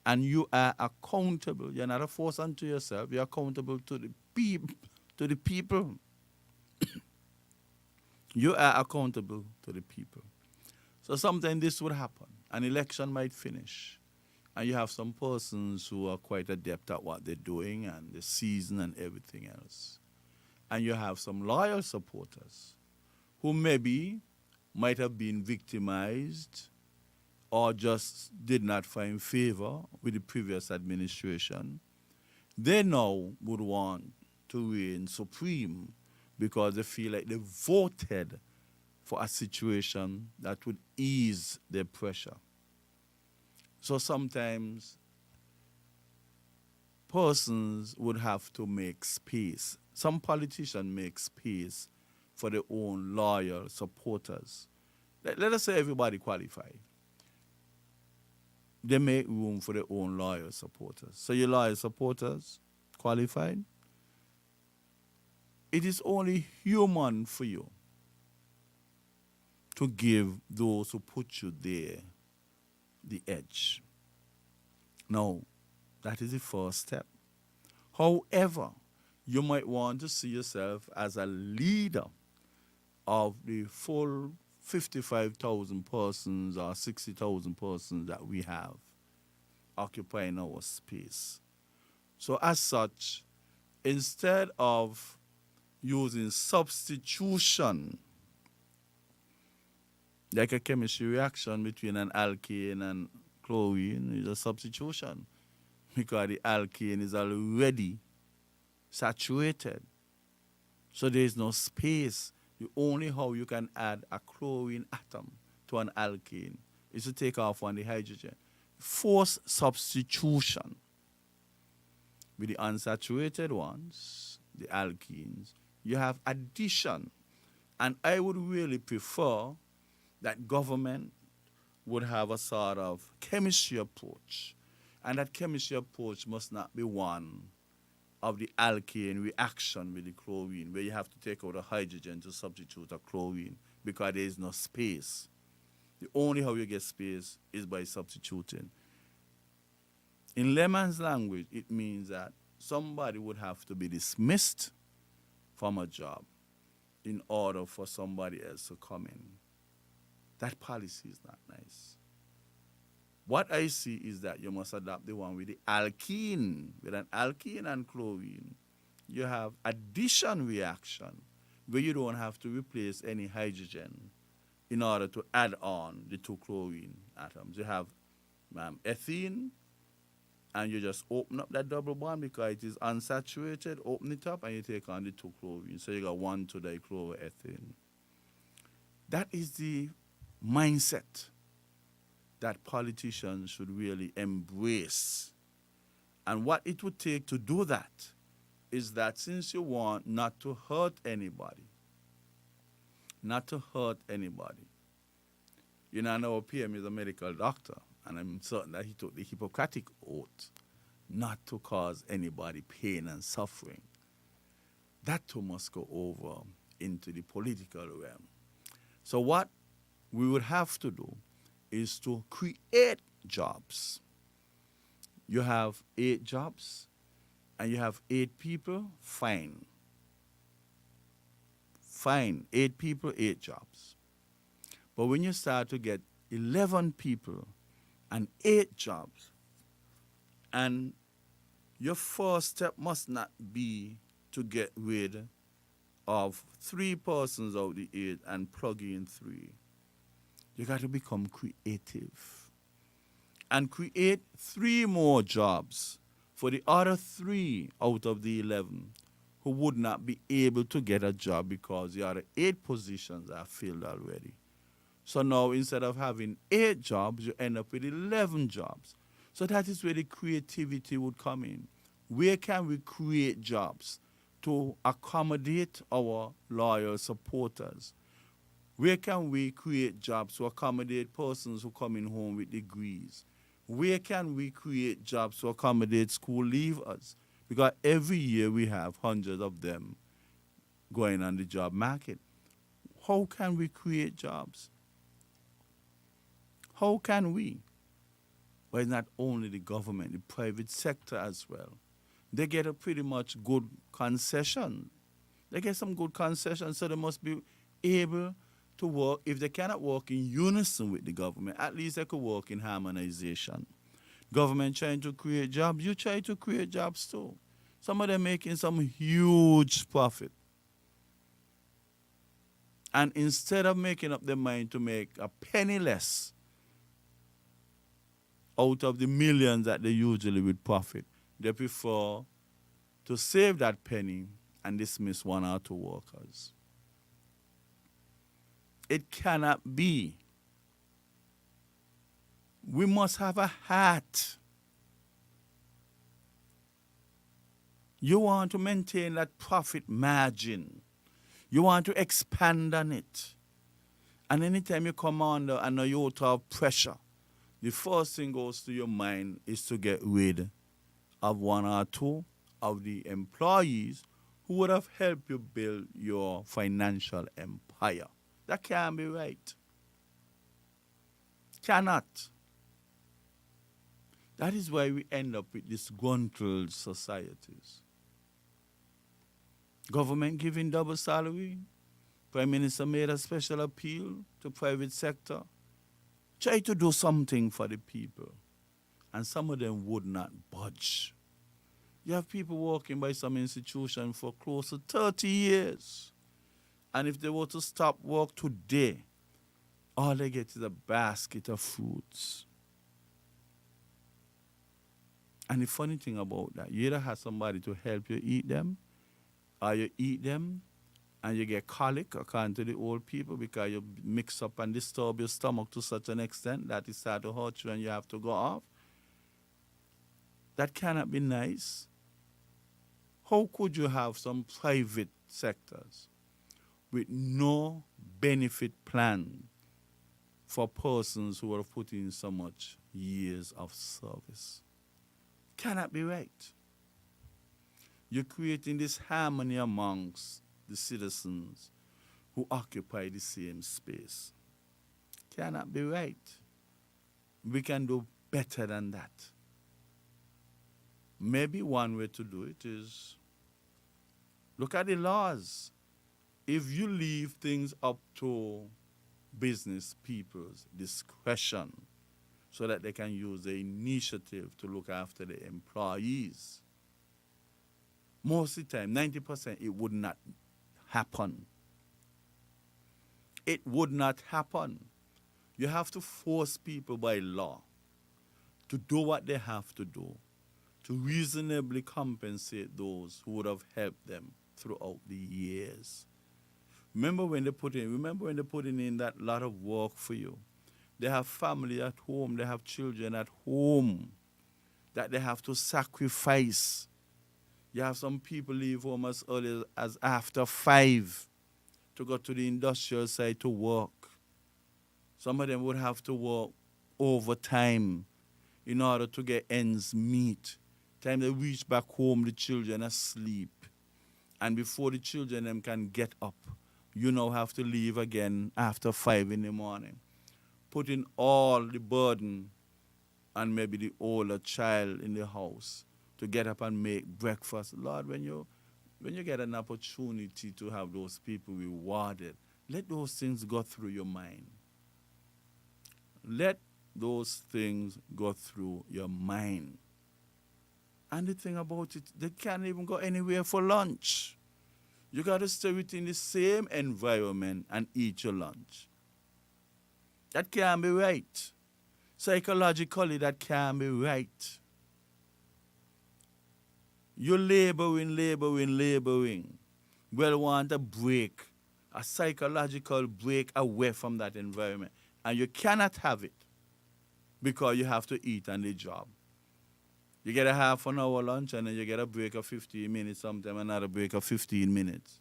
And you are accountable. You're not a force unto yourself. You're accountable to the people. You are accountable to the people. So sometimes this would happen. An election might finish. And you have some persons who are quite adept at what they're doing and the season and everything else. And you have some loyal supporters who maybe might have been victimized or just did not find favor with the previous administration. They now would want to reign supreme because they feel like they voted for a situation that would ease their pressure. So sometimes persons would have to make space. Some politicians make space for their own loyal supporters. Let us say everybody qualified. They make room for their own loyal supporters. So your loyal supporters qualified. It is only human for you to give those who put you there the edge. Now, that is the first step. However, you might want to see yourself as a leader of the full 55,000 persons or 60,000 persons that we have occupying our space. So as such, instead of using substitution, like a chemistry reaction between an alkane and chlorine is a substitution because the alkane is already saturated. So there is no space. The only how you can add a chlorine atom to an alkane is to take off on the hydrogen. Forced substitution with the unsaturated ones, the alkenes, you have addition. And I would really prefer that government would have a sort of chemistry approach. And that chemistry approach must not be one of the alkane reaction with the chlorine, where you have to take out a hydrogen to substitute a chlorine because there is no space. The only how you get space is by substituting. In layman's language, it means that somebody would have to be dismissed from a job in order for somebody else to come in. That policy is not nice. What I see is that you must adopt the one with the alkene. With an alkene and chlorine, you have addition reaction where you don't have to replace any hydrogen in order to add on the two chlorine atoms. You have ethene, and you just open up that double bond because it is unsaturated, open it up, and you take on the two chlorine. So you got 1,2-dichloroethane. That is the mindset that politicians should really embrace. And what it would take to do that is that since you want not to hurt anybody, you know, I know PM is a medical doctor, and I'm certain that he took the Hippocratic oath not to cause anybody pain and suffering. That too must go over into the political realm. So what we would have to do is to create jobs. You have 8 jobs and you have 8 people, fine. Fine, 8 people, 8 jobs. But when you start to get 11 people and 8 jobs, and your first step must not be to get rid of 3 persons out of the 8 and plug in 3. You got to become creative and create 3 more jobs for the other 3 out of the 11 who would not be able to get a job because the other 8 positions are filled already. So now instead of having 8 jobs, you end up with 11 jobs. So that is where the creativity would come in. Where can we create jobs to accommodate our loyal supporters? Where can we create jobs to accommodate persons who come in home with degrees? Where can we create jobs to accommodate school leavers? Because every year we have hundreds of them going on the job market. How can we create jobs? How can we? Well, it's not only the government, the private sector as well. They get a pretty much good concession. They get some good concessions, so they must be able to work. If they cannot work in unison with the government, at least they could work in harmonization. Government trying to create jobs, you try to create jobs too. Some of them making some huge profit. And instead of making up their mind to make a penny less out of the millions that they usually would profit, they prefer to save that penny and dismiss 1 or 2 workers. It cannot be. We must have a heart. You want to maintain that profit margin. You want to expand on it. And anytime you come under an iota of pressure, the first thing goes to your mind is to get rid of 1 or 2 of the employees who would have helped you build your financial empire. That can't be right. Cannot. That is why we end up with disgruntled societies. Government giving double salary. Prime Minister made a special appeal to private sector. Try to do something for the people. And some of them would not budge. You have people working by some institution for close to 30 years. And if they were to stop work today, all they get is a basket of fruits. And the funny thing about that, you either have somebody to help you eat them, or you eat them and you get colic, according to the old people, because you mix up and disturb your stomach to such an extent that it starts to hurt you and you have to go off. That cannot be nice. How could you have some private sectors with no benefit plan for persons who are putting in so much years of service? Cannot be right. You're creating this harmony amongst the citizens who occupy the same space. Cannot be right. We can do better than that. Maybe one way to do it is look at the laws. If you leave things up to business people's discretion so that they can use the initiative to look after the employees, most of the time, 90%, it would not happen. It would not happen. You have to force people by law to do what they have to do to reasonably compensate those who would have helped them throughout the years. Remember when they put in that lot of work for you. They have family at home, they have children at home that they have to sacrifice. You have some people leave home as early as after 5 to go to the industrial site to work. Some of them would have to work overtime in order to get ends meet. Time they reach back home, the children are asleep. And before the children them can get up, you now have to leave again after 5 in the morning. Putting all the burden on maybe the older child in the house to get up and make breakfast. Lord, when you get an opportunity to have those people rewarded, let those things go through your mind. Let those things go through your mind. And the thing about it, they can't even go anywhere for lunch. You got to stay within the same environment and eat your lunch. That can't be right. Psychologically, that can't be right. You're laboring. Well, want a break, a psychological break away from that environment. And you cannot have it because you have to eat on the job. You get a half an hour lunch and then you get a break of 15 minutes, sometimes another break of 15 minutes.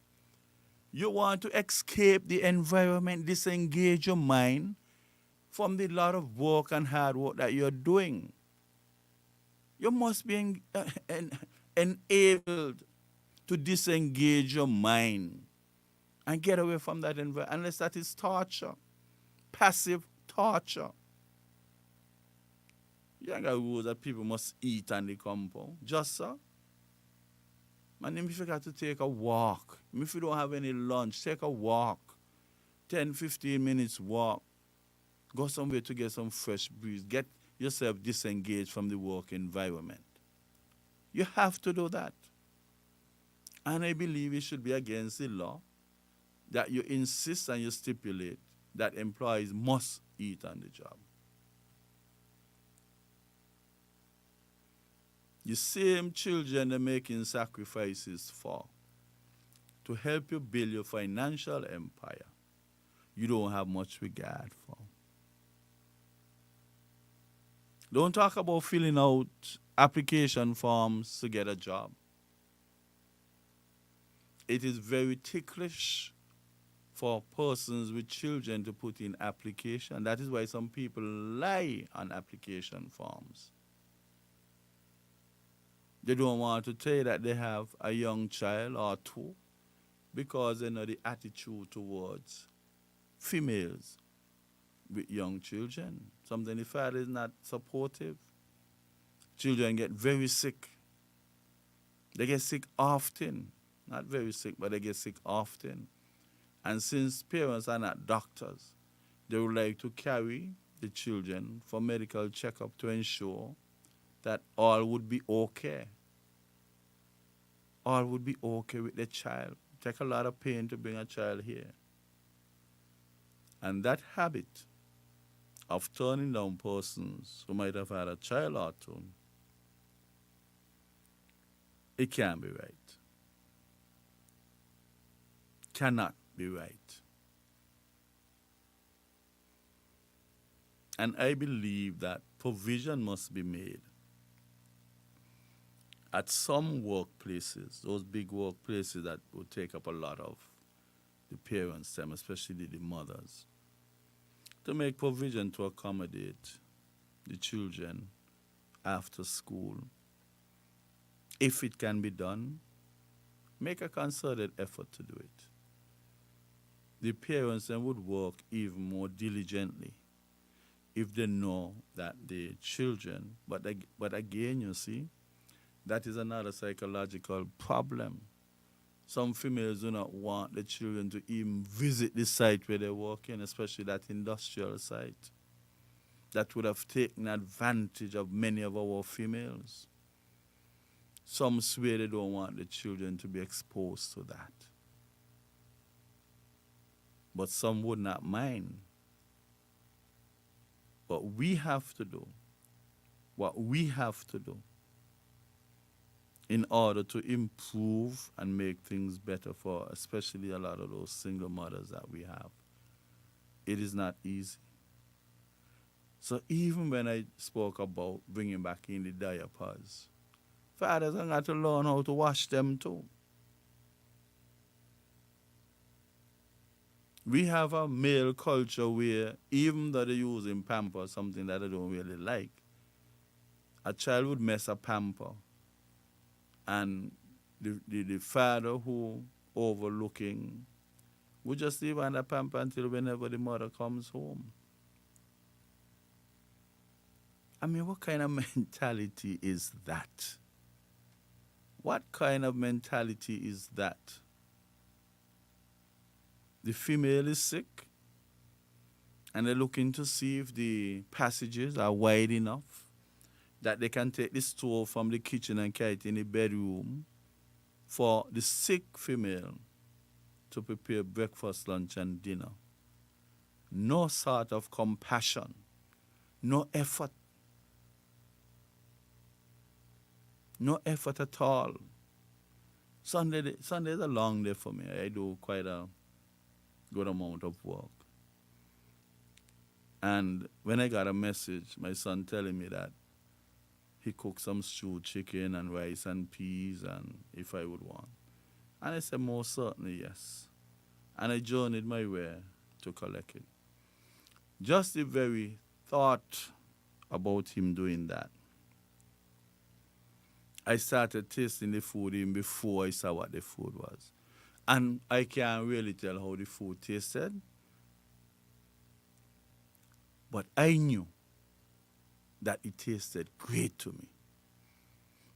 You want to escape the environment, disengage your mind from the lot of work and hard work that you're doing. You must be enabled to disengage your mind and get away from that environment, unless that is torture, passive torture. You ain't got rules that people must eat on the compound. Just so. Man, if you got to take a walk, if you don't have any lunch, take a walk. 10, 15 minutes walk. Go somewhere to get some fresh breeze. Get yourself disengaged from the work environment. You have to do that. And I believe it should be against the law that you insist and you stipulate that employees must eat on the job. The same children are making sacrifices for to help you build your financial empire, you don't have much regard for. Don't talk about filling out application forms to get a job. It is very ticklish for persons with children to put in application. That is why some people lie on application forms. They don't want to tell you that they have a young child or two because they know the attitude towards females with young children. Something the father is not supportive. Children get very sick. They get sick often. Not very sick, but they get sick often. And since parents are not doctors, they would like to carry the children for medical checkup to ensure that all would be okay. All would be okay with the child. Take a lot of pain to bring a child here. And that habit of turning down persons who might have had a child or two, it can't be right. Cannot be right. And I believe that provision must be made at some workplaces, those big workplaces that will take up a lot of the parents' time, especially the mothers, to make provision to accommodate the children after school. If it can be done, make a concerted effort to do it. The parents then would work even more diligently if they know that the children, but again, you see, that is another psychological problem. Some females do not want the children to even visit the site where they work in, especially that industrial site. That would have taken advantage of many of our females. Some swear they don't want the children to be exposed to that. But some would not mind. But we have to do what we have to do in order to improve and make things better for especially a lot of those single mothers that we have. It is not easy. So even when I spoke about bringing back in the diapers, fathers have got to learn how to wash them too. We have a male culture where even though they're using pamper, something that I don't really like, a child would mess a pamper. And the father who overlooking would just leave on the pamper until whenever the mother comes home. I mean, what kind of mentality is that? What kind of mentality is that? The female is sick, and they're looking to see if the passages are wide enough that they can take the stove from the kitchen and carry it in the bedroom for the sick female to prepare breakfast, lunch, and dinner. No sort of compassion, no effort. No effort at all. Sunday is a long day for me. I do quite a good amount of work. And when I got a message, my son telling me that he cooked some stewed chicken and rice and peas and if I would want. And I said, most certainly yes. And I journeyed my way to collect it. Just the very thought about him doing that, I started tasting the food even before I saw what the food was. And I can't really tell how the food tasted, but I knew that it tasted great to me.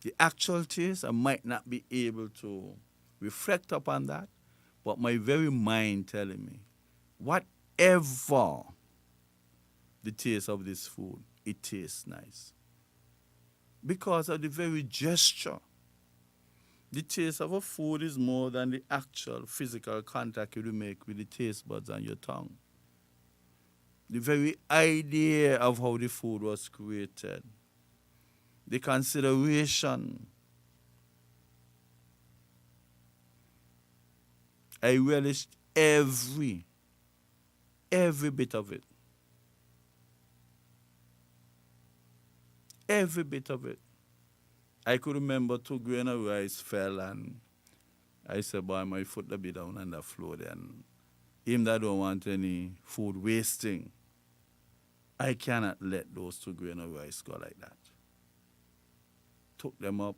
The actual taste, I might not be able to reflect upon that, but my very mind telling me, whatever the taste of this food, it tastes nice. Because of the very gesture. The taste of a food is more than the actual physical contact you make with the taste buds on your tongue. The very idea of how the food was created. The consideration. I relished every bit of it. Every bit of it. I could remember 2 grains of rice fell and I said, boy, my foot will be down on the floor then. Him that don't want any food wasting, I cannot let those 2 grains of rice go like that. Took them up,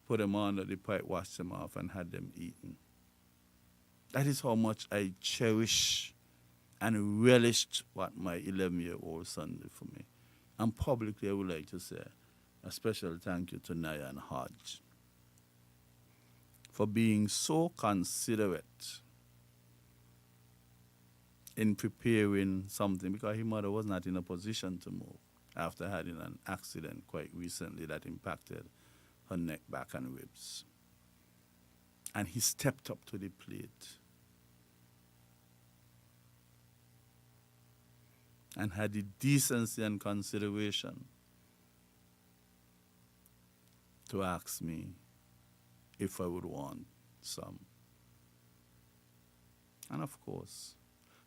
put them under the pipe, washed them off and had them eaten. That is how much I cherish and relished what my 11-year-old son did for me. And publicly, I would like to say a special thank you to Naya and Hodge for being so considerate in preparing something, because his mother was not in a position to move after having an accident quite recently that impacted her neck, back, and ribs. And he stepped up to the plate and had the decency and consideration to ask me if I would want some. And of course,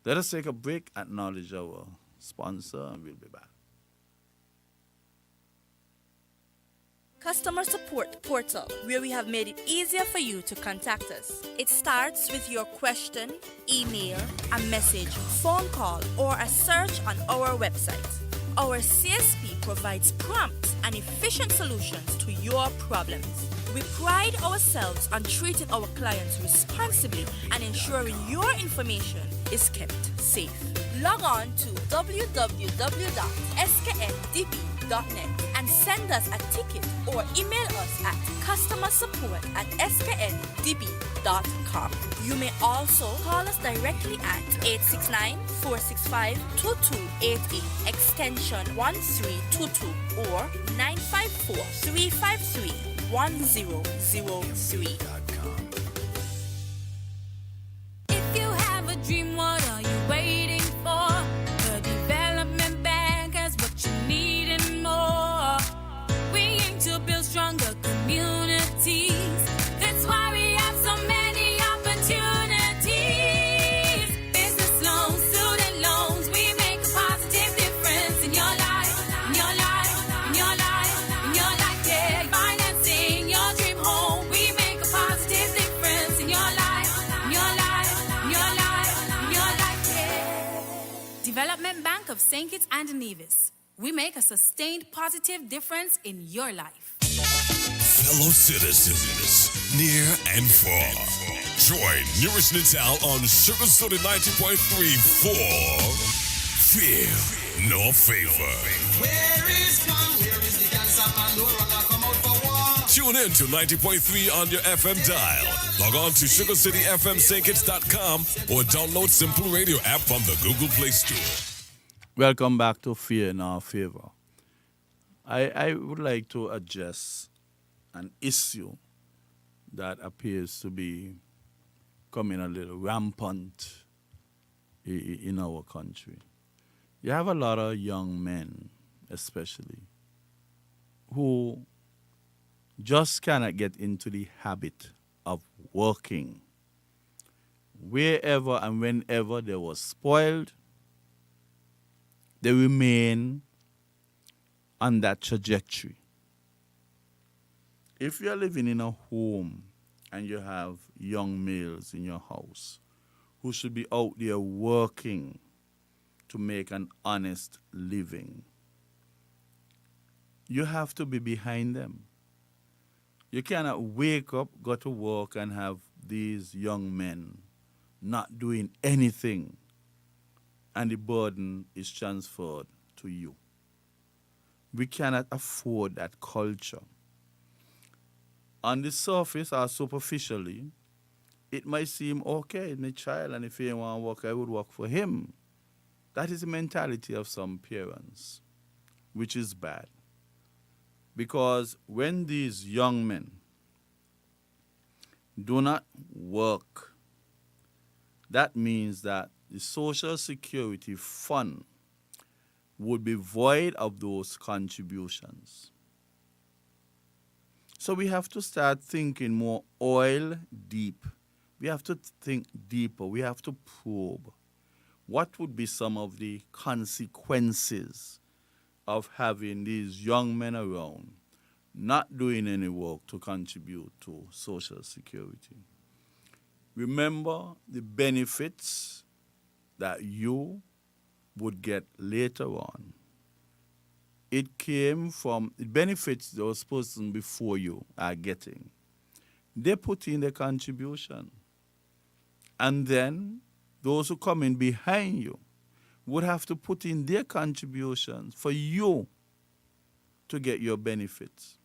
let us take a break, acknowledge our sponsor, and we'll be back. Customer Support Portal, where we have made it easier for you to contact us. It starts with your question, email, a message, phone call, or a search on our website. Our CSP provides prompt and efficient solutions to your problems. We pride ourselves on treating our clients responsibly and ensuring your information is kept safe. Log on to www.skndb.net and send us a ticket or email us at customersupport@skndb.com. You may also call us directly at 869-465-2288, extension 1322, or 954-353-1003. If you have a dream, what are you waiting for? The Development Bank has what you need and more. We aim to build stronger communities. That's why we have so many opportunities. Business loans, student loans, we make a positive difference in your life, in your life, in your life, in your life, yeah. Financing your dream home, we make a positive difference in your life, in your life, in your life, in your life, yeah. Development Bank of St. Kitts and Nevis. We make a sustained positive difference in your life. Fellow citizens, near and far, join NewRish Nital on Sugar Soda 90.3 for Fear No Favor. Where is one? Where is the dancer man? No runner come out for war. Tune in to 90.3 on your FM dial. Log on to sugarcityfmstkits.com or download Simple Radio app from the Google Play Store. Welcome back to Fear No Favor. I would like to address an issue that appears to be coming a little rampant in our country. You have a lot of young men, especially, who just cannot get into the habit of working. Wherever and whenever they were spoiled, they remain on that trajectory. If you're living in a home and you have young males in your house who should be out there working to make an honest living, you have to be behind them. You cannot wake up, go to work, and have these young men not doing anything, and the burden is transferred to you. We cannot afford that culture. On the surface or superficially, it might seem okay, my child, and if he want to work, I would work for him. That is the mentality of some parents, which is bad. Because when these young men do not work, that means that the Social Security Fund would be void of those contributions. So we have to start thinking more oil deep. We have to think deeper. We have to probe. What would be some of the consequences of having these young men around not doing any work to contribute to Social Security? Remember the benefits that you would get later on. It came from the benefits those persons before you are getting. They put in their contribution. And then those who come in behind you would have to put in their contributions for you to get your benefits.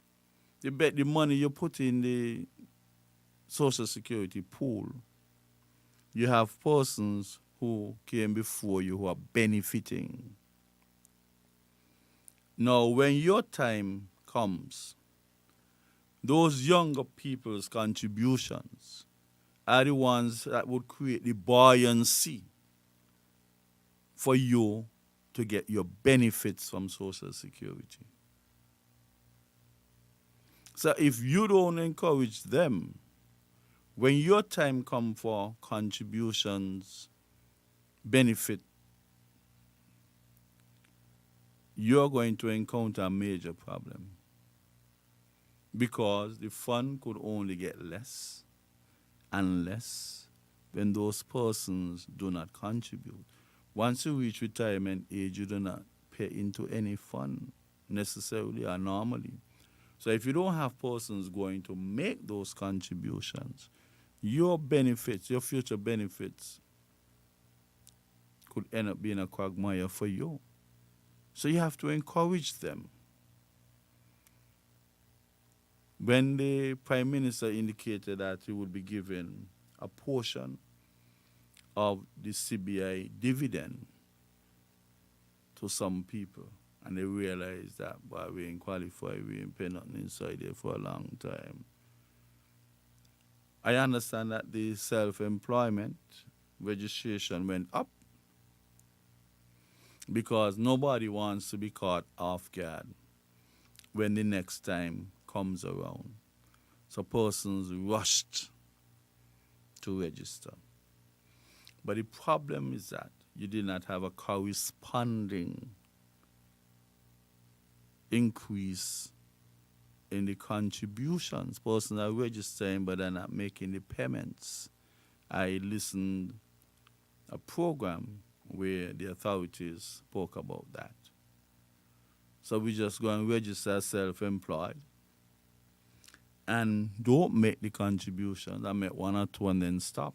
The money you put in the Social Security pool, you have persons who came before you who are benefiting. Now, when your time comes, those younger people's contributions are the ones that would create the buoyancy for you to get your benefits from Social Security. So if you don't encourage them, when your time comes for contributions, benefit, you're going to encounter a major problem because the fund could only get less and less when those persons do not contribute. Once you reach retirement age, you do not pay into any fund necessarily or normally. So if you don't have persons going to make those contributions, your benefits, your future benefits could end up being a quagmire for you. So you have to encourage them. When the Prime Minister indicated that he would be given a portion of the CBI dividend to some people, and they realized that, boy, we ain't qualified, we ain't pay nothing inside there for a long time. I understand that the self-employment registration went up because nobody wants to be caught off guard when the next time comes around. So persons rushed to register. But the problem is that you did not have a corresponding increase in the contributions. Persons are registering but they're not making the payments. I listened a program where the authorities spoke about that. So we just go and register self-employed and don't make the contributions. I make one or two and then stop.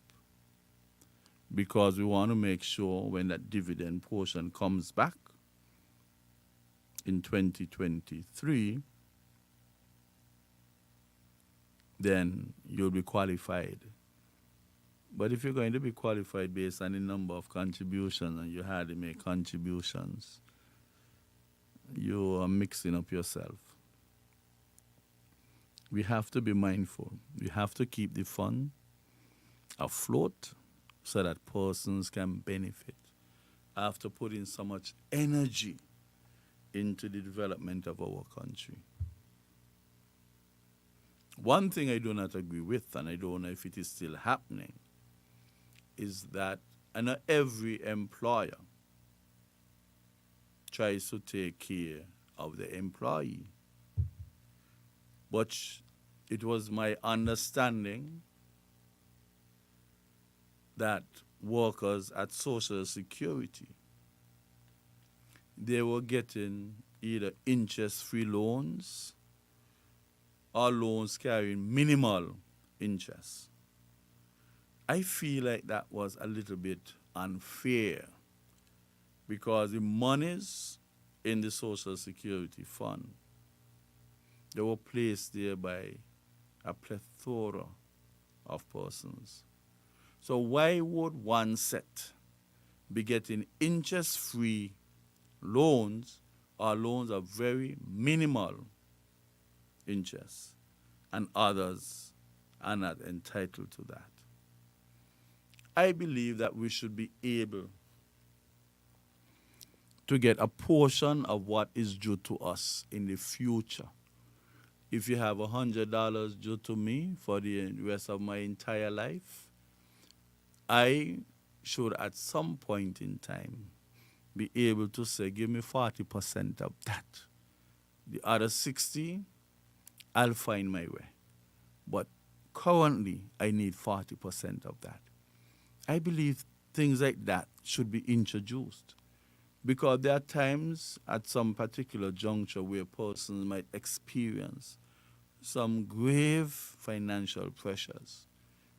Because we want to make sure when that dividend portion comes back in 2023, then you'll be qualified. But if you're going to be qualified based on the number of contributions and you hardly make contributions, you are mixing up yourself. We have to be mindful. We have to keep the fund afloat so that persons can benefit after putting so much energy into the development of our country. One thing I do not agree with, and I don't know if it is still happening, is that every employer tries to take care of the employee. But it was my understanding that workers at Social Security, they were getting either interest-free loans or loans carrying minimal interest. I feel like that was a little bit unfair because the monies in the Social Security Fund, they were placed there by a plethora of persons. So why would one set be getting interest-free loans or loans of very minimal interest and others are not entitled to that? I believe that we should be able to get a portion of what is due to us in the future. If you have $100 due to me for the rest of my entire life, I should at some point in time be able to say, give me 40% of that. The other 60, I'll find my way. But currently, I need 40% of that. I believe things like that should be introduced because there are times at some particular juncture where persons might experience some grave financial pressures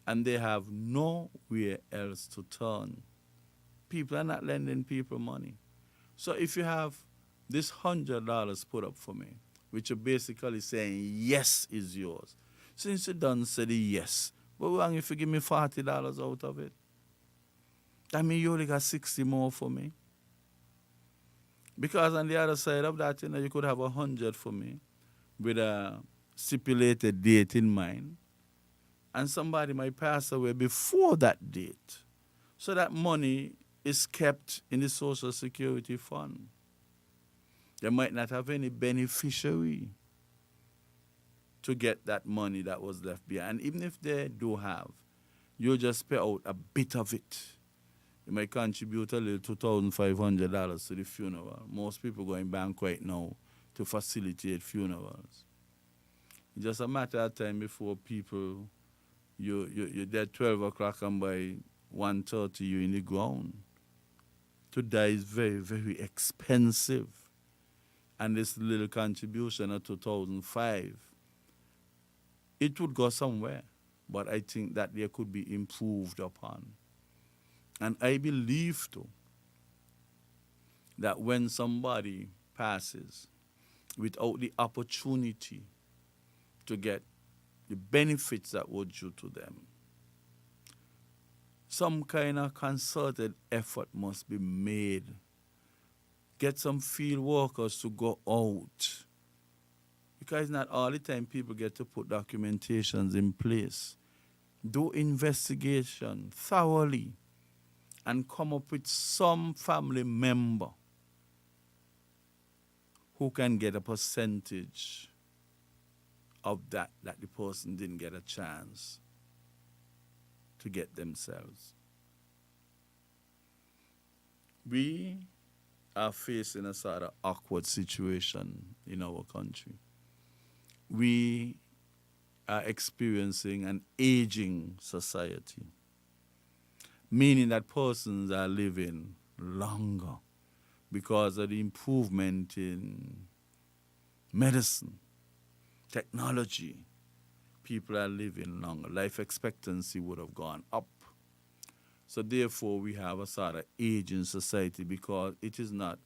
and they have nowhere else to turn. People are not lending people money. So if you have this $100 put up for me, which you're basically saying yes is yours, since you done said yes, but wrong if you give me $40 out of it? That means you only got 60 more for me. Because on the other side of that, you could have 100 for me with a stipulated date in mind. And somebody might pass away before that date. So that money is kept in the Social Security Fund. They might not have any beneficiary to get that money that was left behind. And even if they do have, you just pay out a bit of it. You might contribute a little $2,500 to the funeral. Most people go in bank right now to facilitate funerals. It's just a matter of time before people, you're dead 12 o'clock and by 1:30 you're in the ground. To die is very, very expensive. And this little contribution of 2005, it would go somewhere. But I think that there could be improved upon. And I believe, too, that when somebody passes without the opportunity to get the benefits that were due to them, some kind of concerted effort must be made. Get some field workers to go out. Because not all the time people get to put documentations in place. Do investigation thoroughly and come up with some family member who can get a percentage of that the person didn't get a chance to get themselves. We are facing a sort of awkward situation in our country. We are experiencing an aging society, meaning that persons are living longer because of the improvement in medicine, technology. People are living longer. Life expectancy would have gone up. So therefore, we have a sort of aging society because it is not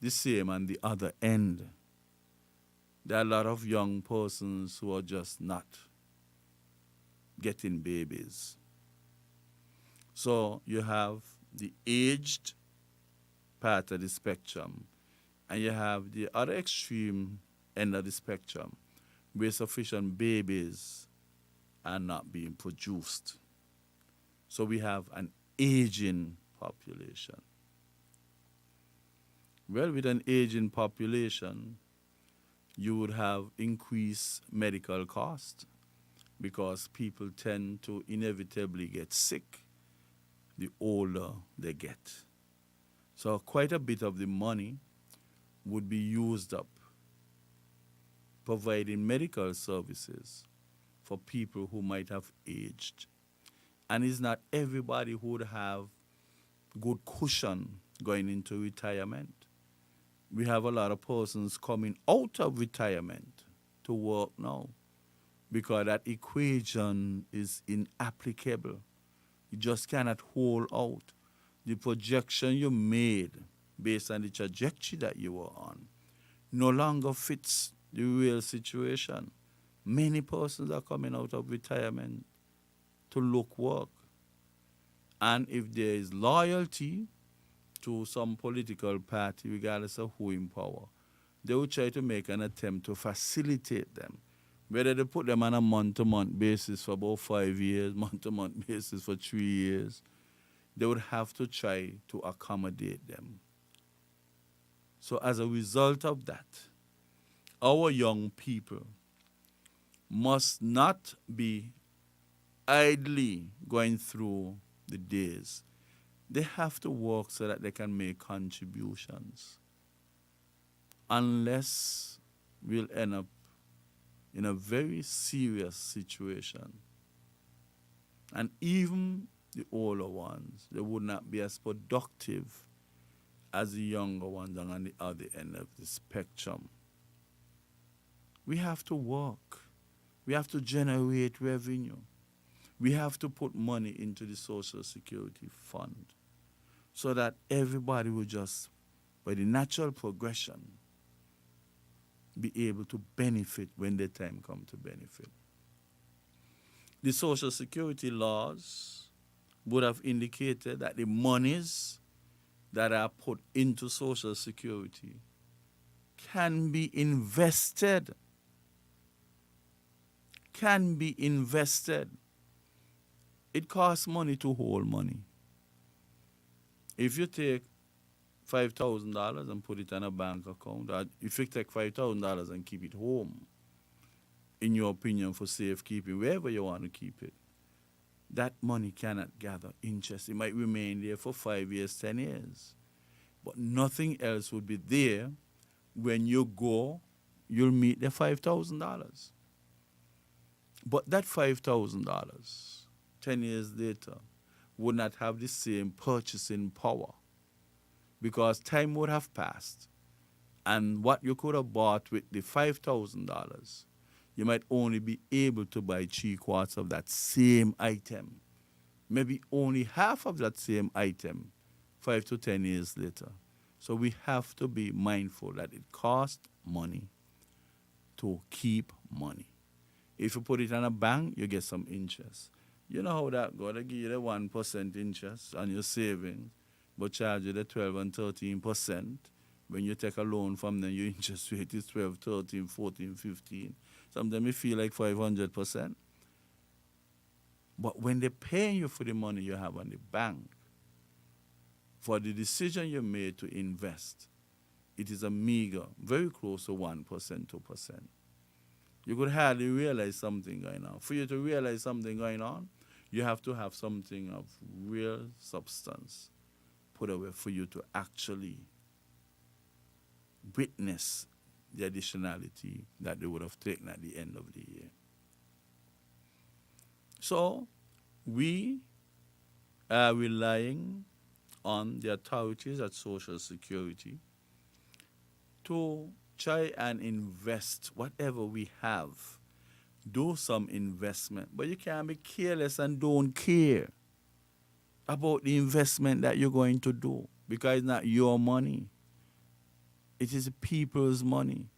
the same on the other end. There are a lot of young persons who are just not getting babies. So you have the aged part of the spectrum, and you have the other extreme end of the spectrum, where sufficient babies are not being produced. So we have an aging population. Well, with an aging population, you would have increased medical costs because people tend to inevitably get sick the older they get. So quite a bit of the money would be used up providing medical services for people who might have aged. And it's not everybody who would have good cushion going into retirement. We have a lot of persons coming out of retirement to work now because that equation is inapplicable. You just cannot hold out. The projection you made based on the trajectory that you were on no longer fits the real situation. Many persons are coming out of retirement to look work. And if there is loyalty to some political party, regardless of who in power, they will try to make an attempt to facilitate them. Whether they put them on a month-to-month basis for about 5 years, month-to-month basis for 3 years, they would have to try to accommodate them. So as a result of that, our young people must not be idly going through the days. They have to work so that they can make contributions. Unless we'll end up in a very serious situation. And even the older ones, they would not be as productive as the younger ones on the other end of the spectrum. We have to work. We have to generate revenue. We have to put money into the Social Security Fund so that everybody will just, by the natural progression, be able to benefit when the time comes to benefit. The Social Security laws would have indicated that the monies that are put into Social Security can be invested. Can be invested. It costs money to hold money. If you take $5,000 and put it on a bank account, or if you take $5,000 and keep it home, in your opinion, for safekeeping, wherever you want to keep it, that money cannot gather interest. It might remain there for 5 years, 10 years. But nothing else would be there. When you go, you'll meet the $5,000. But that $5,000, 10 years later, would not have the same purchasing power because time would have passed. And what you could have bought with the $5,000, you might only be able to buy 3/4 of that same item, maybe only half of that same item 5 to 10 years later. So we have to be mindful that it costs money to keep money. If you put it on a bank, you get some interest. You know how that goes. They give you the 1% interest on your savings, but charge you the 12 and 13%. When you take a loan from them, your interest rate is 12, 13, 14, 15. Sometimes you feel like 500%. But when they're paying you for the money you have on the bank, for the decision you made to invest, it is a meager, very close to 1%, 2%. You could hardly realize something going on. For you to realize something going on, you have to have something of real substance put away for you to actually witness the additionality that they would have taken at the end of the year. So we are relying on the authorities at Social Security to try and invest whatever we have. Do some investment. But you can't be careless and don't care about the investment that you're going to do because it's not your money. It is people's money.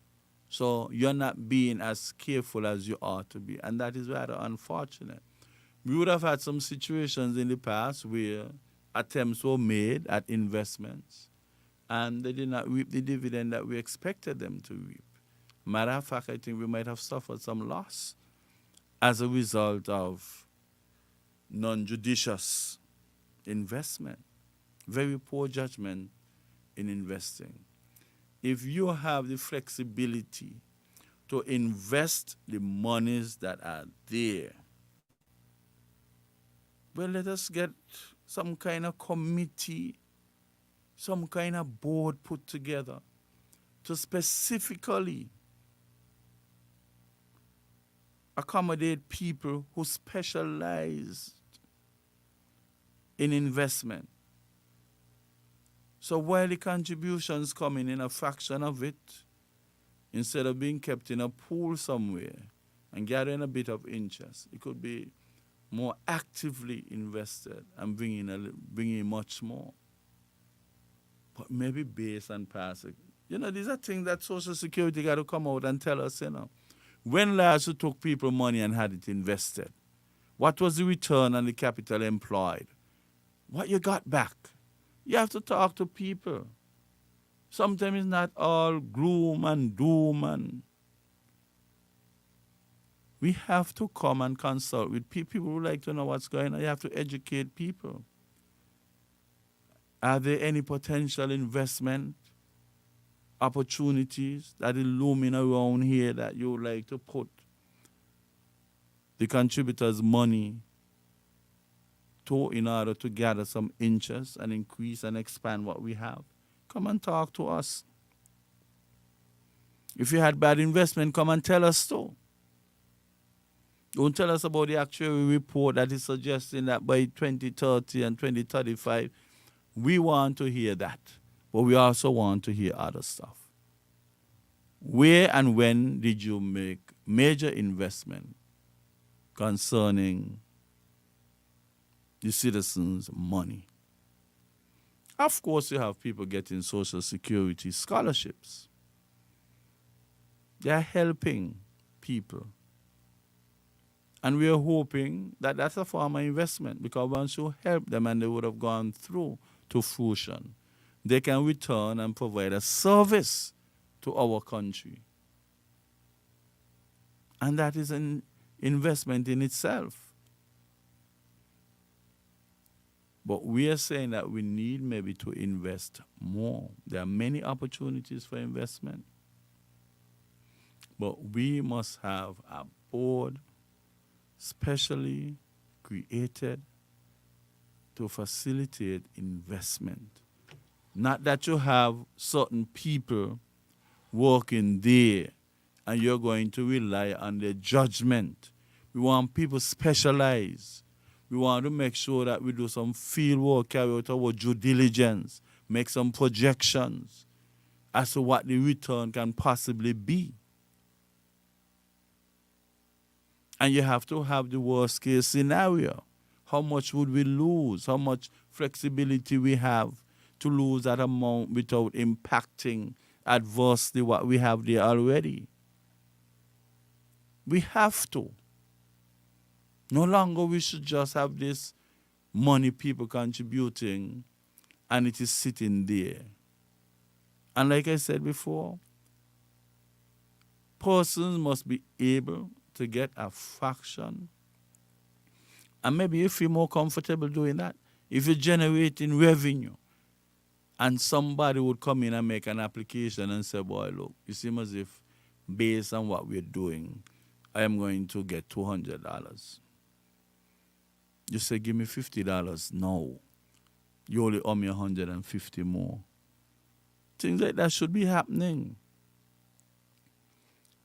So you're not being as careful as you ought to be. And that is rather unfortunate. We would have had some situations in the past where attempts were made at investments and they did not reap the dividend that we expected them to reap. Matter of fact, I think we might have suffered some loss as a result of non-judicious investment, very poor judgment in investing. If you have the flexibility to invest the monies that are there. Well, let us get some kind of committee, some kind of board put together to specifically accommodate people who specialize in investment. So while the contributions come in a fraction of it, instead of being kept in a pool somewhere and gathering a bit of interest, it could be more actively invested and bringing much more. But maybe based on past. These are things that Social Security got to come out and tell us, When last you took people money and had it invested? What was the return on the capital employed? What you got back? You have to talk to people. Sometimes it's not all gloom and doom. And we have to come and consult with people who like to know what's going on. You have to educate people. Are there any potential investment opportunities that are looming around here that you would like to put the contributors' money to in order to gather some interest and increase and expand what we have? Come and talk to us. If you had bad investment, come and tell us so. Don't tell us about the actual report that is suggesting that by 2030 and 2035, we want to hear that. But we also want to hear other stuff. Where and when did you make major investment concerning the citizens' money? Of course, you have people getting Social Security scholarships. They are helping people. And we are hoping that that's a form of investment, because once you help them and they would have gone through to fruition, they can return and provide a service to our country. And that is an investment in itself. But we are saying that we need maybe to invest more. There are many opportunities for investment. But we must have a board specially created to facilitate investment. Not that you have certain people working there and you're going to rely on their judgment. We want people specialized. We want to make sure that we do some field work, carry out our due diligence, make some projections as to what the return can possibly be. And you have to have the worst case scenario. How much would we lose? How much flexibility we have to lose that amount without impacting adversely what we have there already? We have to. No longer we should just have this money people contributing and it is sitting there. And like I said before, persons must be able to get a fraction. And maybe you feel more comfortable doing that. If you're generating revenue and somebody would come in and make an application and say, boy, look, it seems as if based on what we're doing, I am going to get $200. You say, give me $50. No. You only owe me $150 more. Things like that should be happening.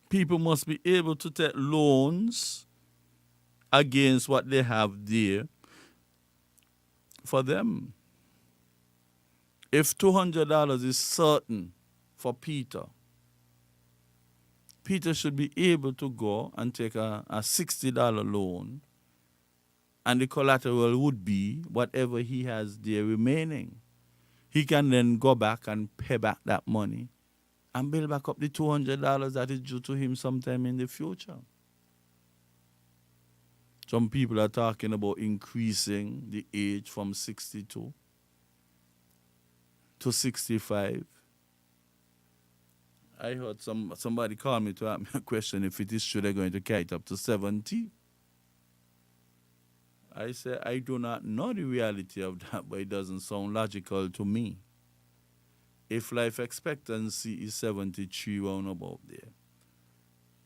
People must be able to take loans against what they have there for them. If $200 is certain for Peter, Peter should be able to go and take a $60 loan, and the collateral would be whatever he has there remaining. He can then go back and pay back that money and build back up the $200 that is due to him sometime in the future. Some people are talking about increasing the age from 62 to 65. I heard somebody call me to ask me a question if it is true they're going to carry it up to 70. I said, I do not know the reality of that, but it doesn't sound logical to me. If life expectancy is 73 round about there,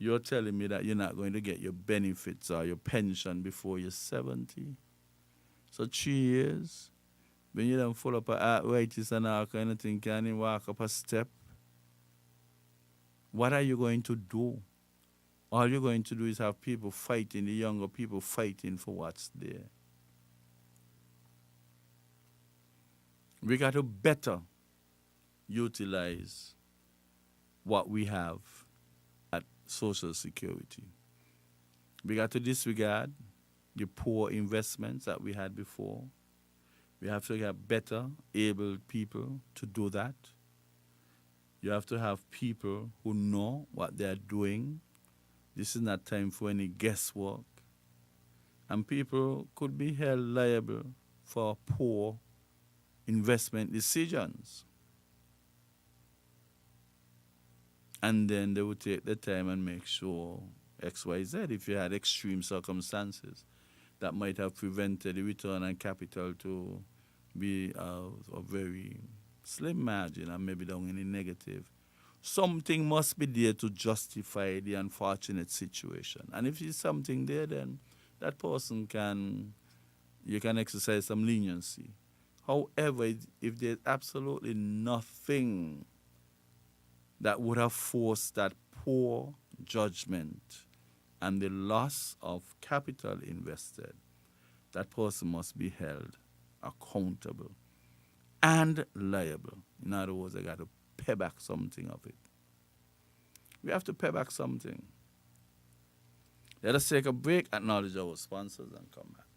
You're telling me that you're not going to get your benefits or your pension before you're 70. So 3 years, when you don't full up arthritis and all kind of thing, can't even walk up a step. What are you going to do? All you're going to do is have people fighting, the younger people fighting for what's there. We got to better utilize what we have at Social Security. We got to disregard the poor investments that we had before. We have to have better able people to do that. You have to have people who know what they're doing. This is not time for any guesswork. And people could be held liable for poor investment decisions. And then they would take the time and make sure XYZ, if you had extreme circumstances that might have prevented the return on capital to be a very slim margin and maybe down in the negative. Something must be there to justify the unfortunate situation. And if there's something there, then that person you can exercise some leniency. However, if there's absolutely nothing that would have forced that poor judgment and the loss of capital invested, that person must be held accountable and liable. In other words, they got to pay back something of it. We have to pay back something. Let us take a break, acknowledge our sponsors, and come back.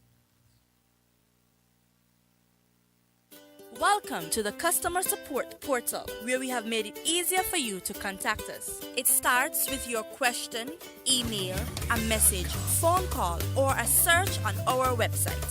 Welcome to the Customer Support Portal, where we have made it easier for you to contact us. It starts with your question, email, a message, phone call, or a search on our website.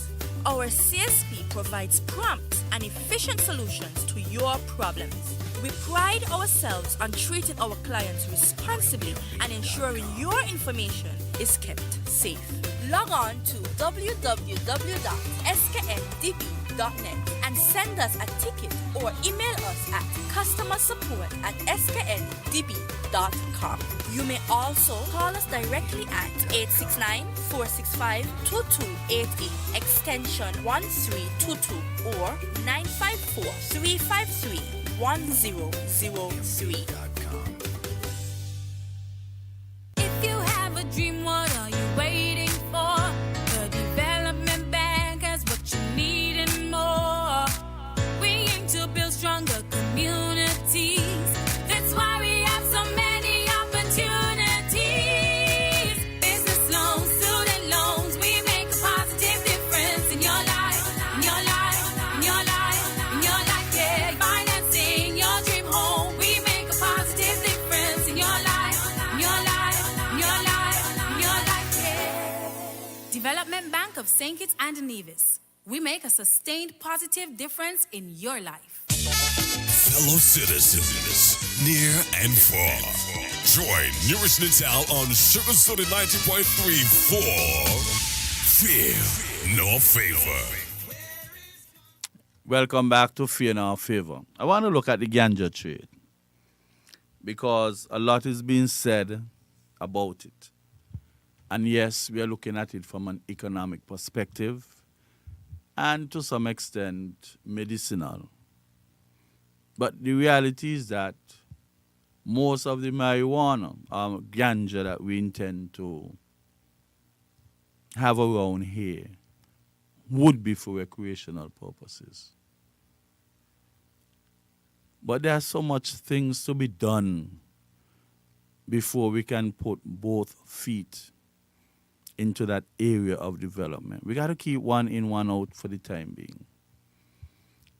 Our CSP provides prompt and efficient solutions to your problems. We pride ourselves on treating our clients responsibly and ensuring your information is kept safe. Log on to www.skndb.net and send us a ticket or email us at customersupport@skndb.com. You may also call us directly at 869-465-2288, extension 1322, or 954-353-1003. If you have a dream, what are you waiting for? The Development Bank has what you need and more. We aim to build stronger communities. That's why we have so many opportunities. Business loans, student loans, we make a positive difference in your life, in your life, in your life, in your life, yeah. Financing your dream home, we make a positive difference in your life, in your life, in your life, in your life, yeah. Development Bank of St. Kitts and Nevis. We make a sustained positive difference in your life. Fellow citizens, near and far, join NewRish Nital on Sugar City 90.3 for Fear No Favor. Welcome back to Fear No Favor. I want to look at the ganja trade because a lot is being said about it. And yes, we are looking at it from an economic perspective and to some extent medicinal. But the reality is that most of the marijuana or ganja that we intend to have around here would be for recreational purposes. But there are so much things to be done before we can put both feet into that area of development. We got to keep one in, one out for the time being.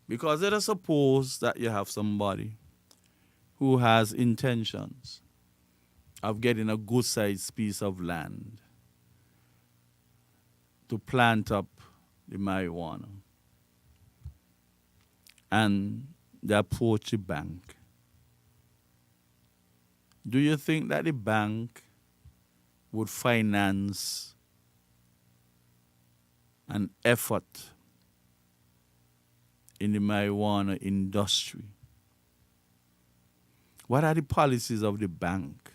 Because let us suppose that you have somebody who has intentions of getting a good-sized piece of land to plant up the marijuana. And they approach the bank. Do you think that the bank would finance an effort in the marijuana industry? What are the policies of the bank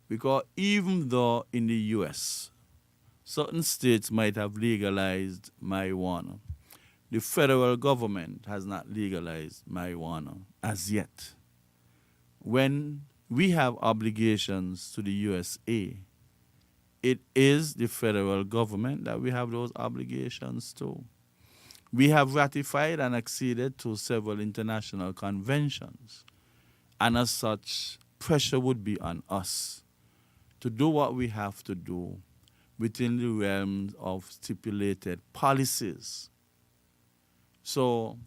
Because even though in the US, certain states might have legalized marijuana, the federal government has not legalized marijuana as yet. When we have obligations to the USA, it is the federal government that we have those obligations to. We have ratified and acceded to several international conventions, and as such, pressure would be on us to do what we have to do within the realms of stipulated policies. So,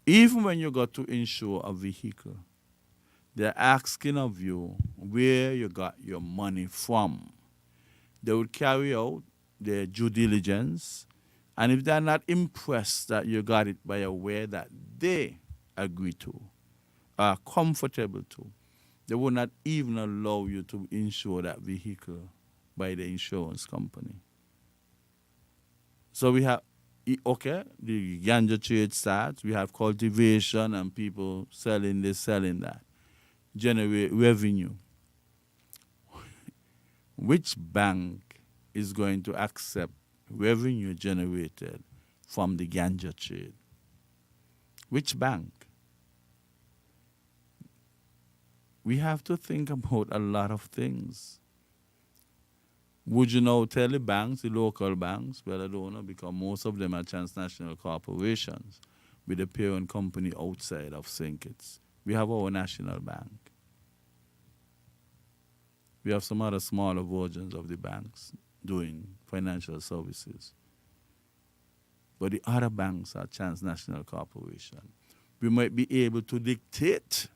even when you got to insure a vehicle, they're asking of you where you got your money from. They would carry out their due diligence, and if they're not impressed that you got it by a way that they agree to, are comfortable to, they will not even allow you to insure that vehicle by the insurance company. So we have, okay, the ganja trade starts, we have cultivation and people selling this, selling that, generate revenue. Which bank is going to accept revenue generated from the ganja trade? Which bank? We have to think about a lot of things. Would you now tell the banks, the local banks, well, I don't know, because most of them are transnational corporations with a parent company outside of St. Kitts. We have our national bank. We have some other smaller versions of the banks doing financial services. But the other banks are transnational corporations. We might be able to dictate,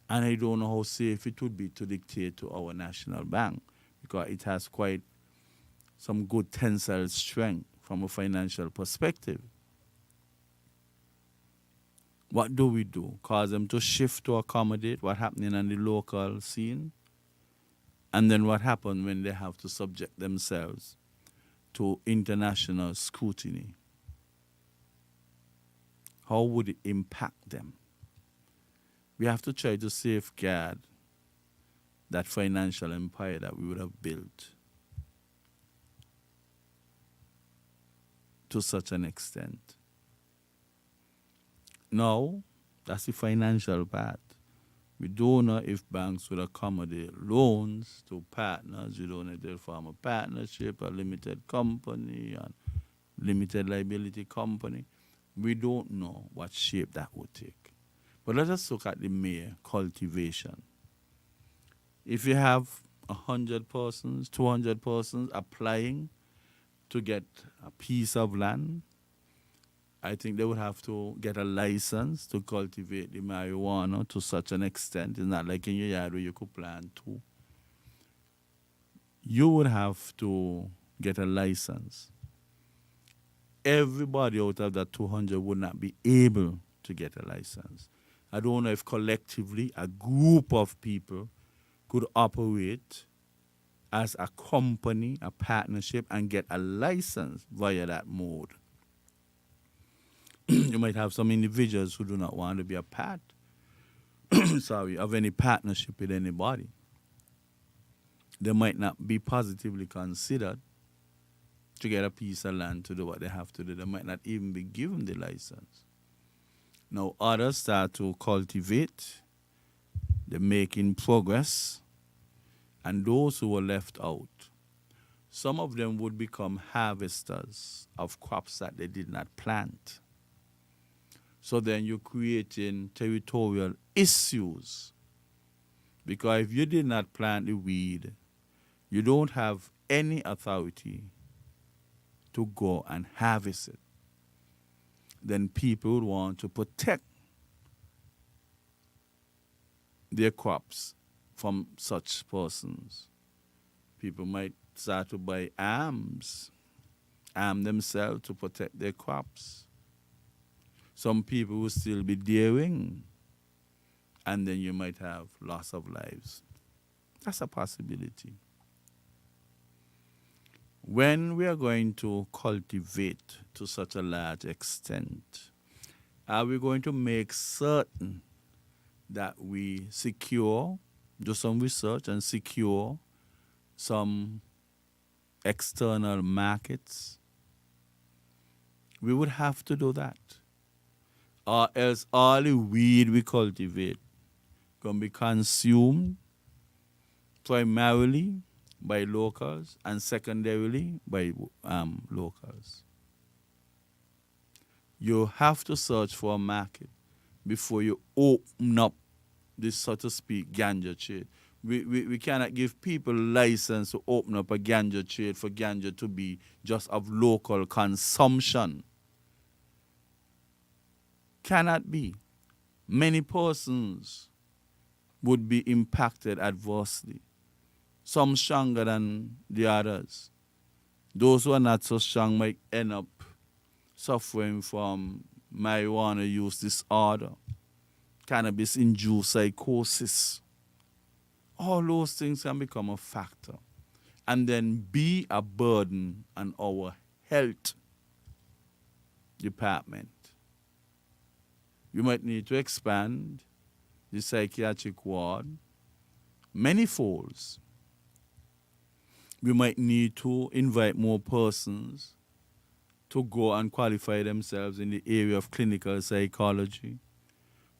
and I don't know how safe it would be to dictate to our national bank, because it has quite some good tensile strength from a financial perspective. What do we do? Cause them to shift to accommodate what's happening on the local scene? And then what happens when they have to subject themselves to international scrutiny? How would it impact them? We have to try to safeguard that financial empire that we would have built to such an extent. Now, that's the financial part. We don't know if banks would accommodate loans to partners. We don't know if they'll form a partnership, a limited company, a limited liability company. We don't know what shape that would take. But let us look at the mere cultivation. If you have 100 persons, 200 persons applying to get a piece of land, I think they would have to get a license to cultivate the marijuana to such an extent. It's not like in your yard where you could plant two. You would have to get a license. Everybody out of that 200 would not be able to get a license. I don't know if collectively a group of people could operate as a company, a partnership, and get a license via that mode. You might have some individuals who do not want to be a part, of any partnership with anybody. They might not be positively considered to get a piece of land to do what they have to do. They might not even be given the license. Now others start to cultivate, they're making progress, and those who were left out, some of them would become harvesters of crops that they did not plant. So then you're creating territorial issues. Because if you did not plant the weed, you don't have any authority to go and harvest it. Then people would want to protect their crops from such persons. People might start to buy arm themselves to protect their crops. Some people will still be daring, and then you might have loss of lives. That's a possibility. When we are going to cultivate to such a large extent, are we going to make certain that we secure do some research and secure some external markets, we would have to do that. Or else all the weed we cultivate can be consumed primarily by locals and secondarily by locals. You have to search for a market before you open up this, so to speak, ganja trade. We cannot give people license to open up a ganja trade for ganja to be just of local consumption. Cannot be. Many persons would be impacted adversely, some stronger than the others. Those who are not so strong might end up suffering from marijuana use disorder, cannabis-induced psychosis. All those things can become a factor and then be a burden on our health department. We might need to expand the psychiatric ward many folds. We might need to invite more persons to go and qualify themselves in the area of clinical psychology,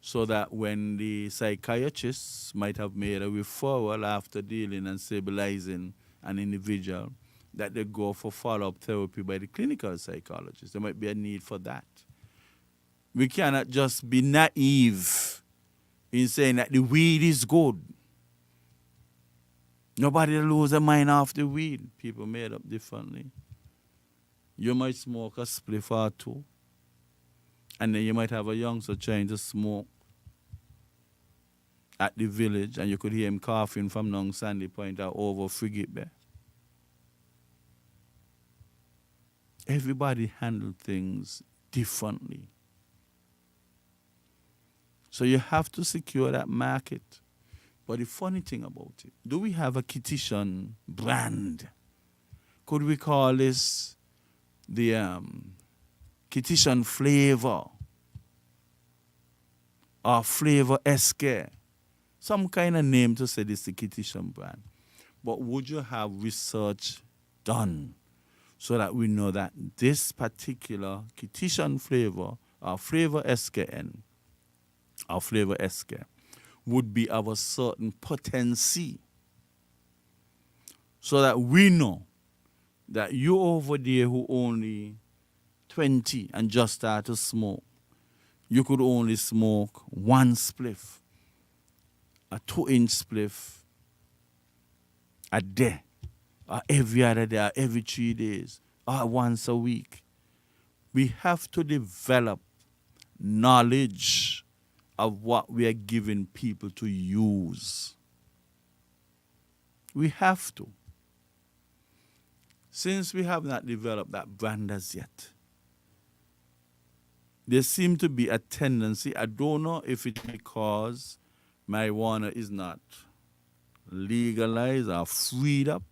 so that when the psychiatrists might have made a referral after dealing and stabilizing an individual, that they go for follow-up therapy by the clinical psychologist. There might be a need for that. We cannot just be naive in saying that the weed is good. Nobody lose their mind off the weed. People made up differently. You might smoke a spliff or two, and then you might have a youngster trying to smoke at the village, and you could hear him coughing from down Sandy Point or over Frigate Bay. Everybody handle things differently. So you have to secure that market. But the funny thing about it, do we have a Kittitian brand? Could we call this the Kittitian flavor or flavor SK? Some kind of name to say this is the Kittitian brand. But would you have research done so that we know that this particular Kittitian flavor or flavor SKN or flavor SK would be of a certain potency, so that we know that you over there who only 20 and just start to smoke, you could only smoke one spliff, a 2-inch spliff a day, or every other day, or every 3 days, or once a week. We have to develop knowledge of what we are giving people to use. We have to. Since we have not developed that brand as yet, there seems to be a tendency, I don't know if it's because marijuana is not legalized or freed up,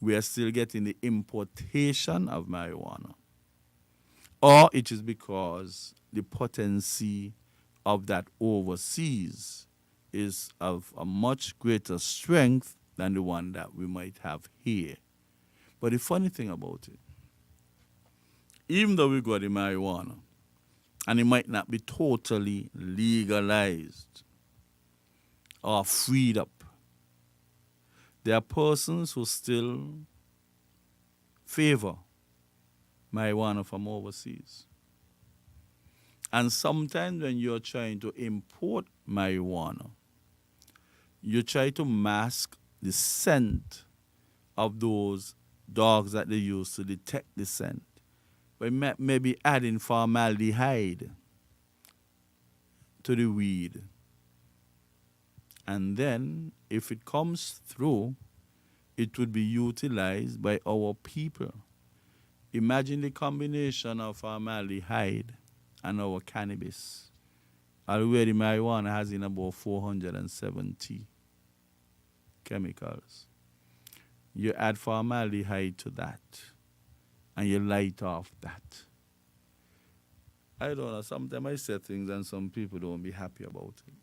we are still getting the importation of marijuana. Or it is because the potency of that overseas is of a much greater strength than the one that we might have here. But the funny thing about it, even though we got the marijuana, and it might not be totally legalized or freed up, there are persons who still favor marijuana from overseas. And sometimes when you're trying to import marijuana, you try to mask the scent of those dogs that they use to detect the scent by maybe adding formaldehyde to the weed. And then, if it comes through, it would be utilized by our people. Imagine the combination of formaldehyde and our cannabis. Already marijuana has in about 470 chemicals. You add formaldehyde to that, and you light off that. I don't know, sometimes I say things and some people don't be happy about it.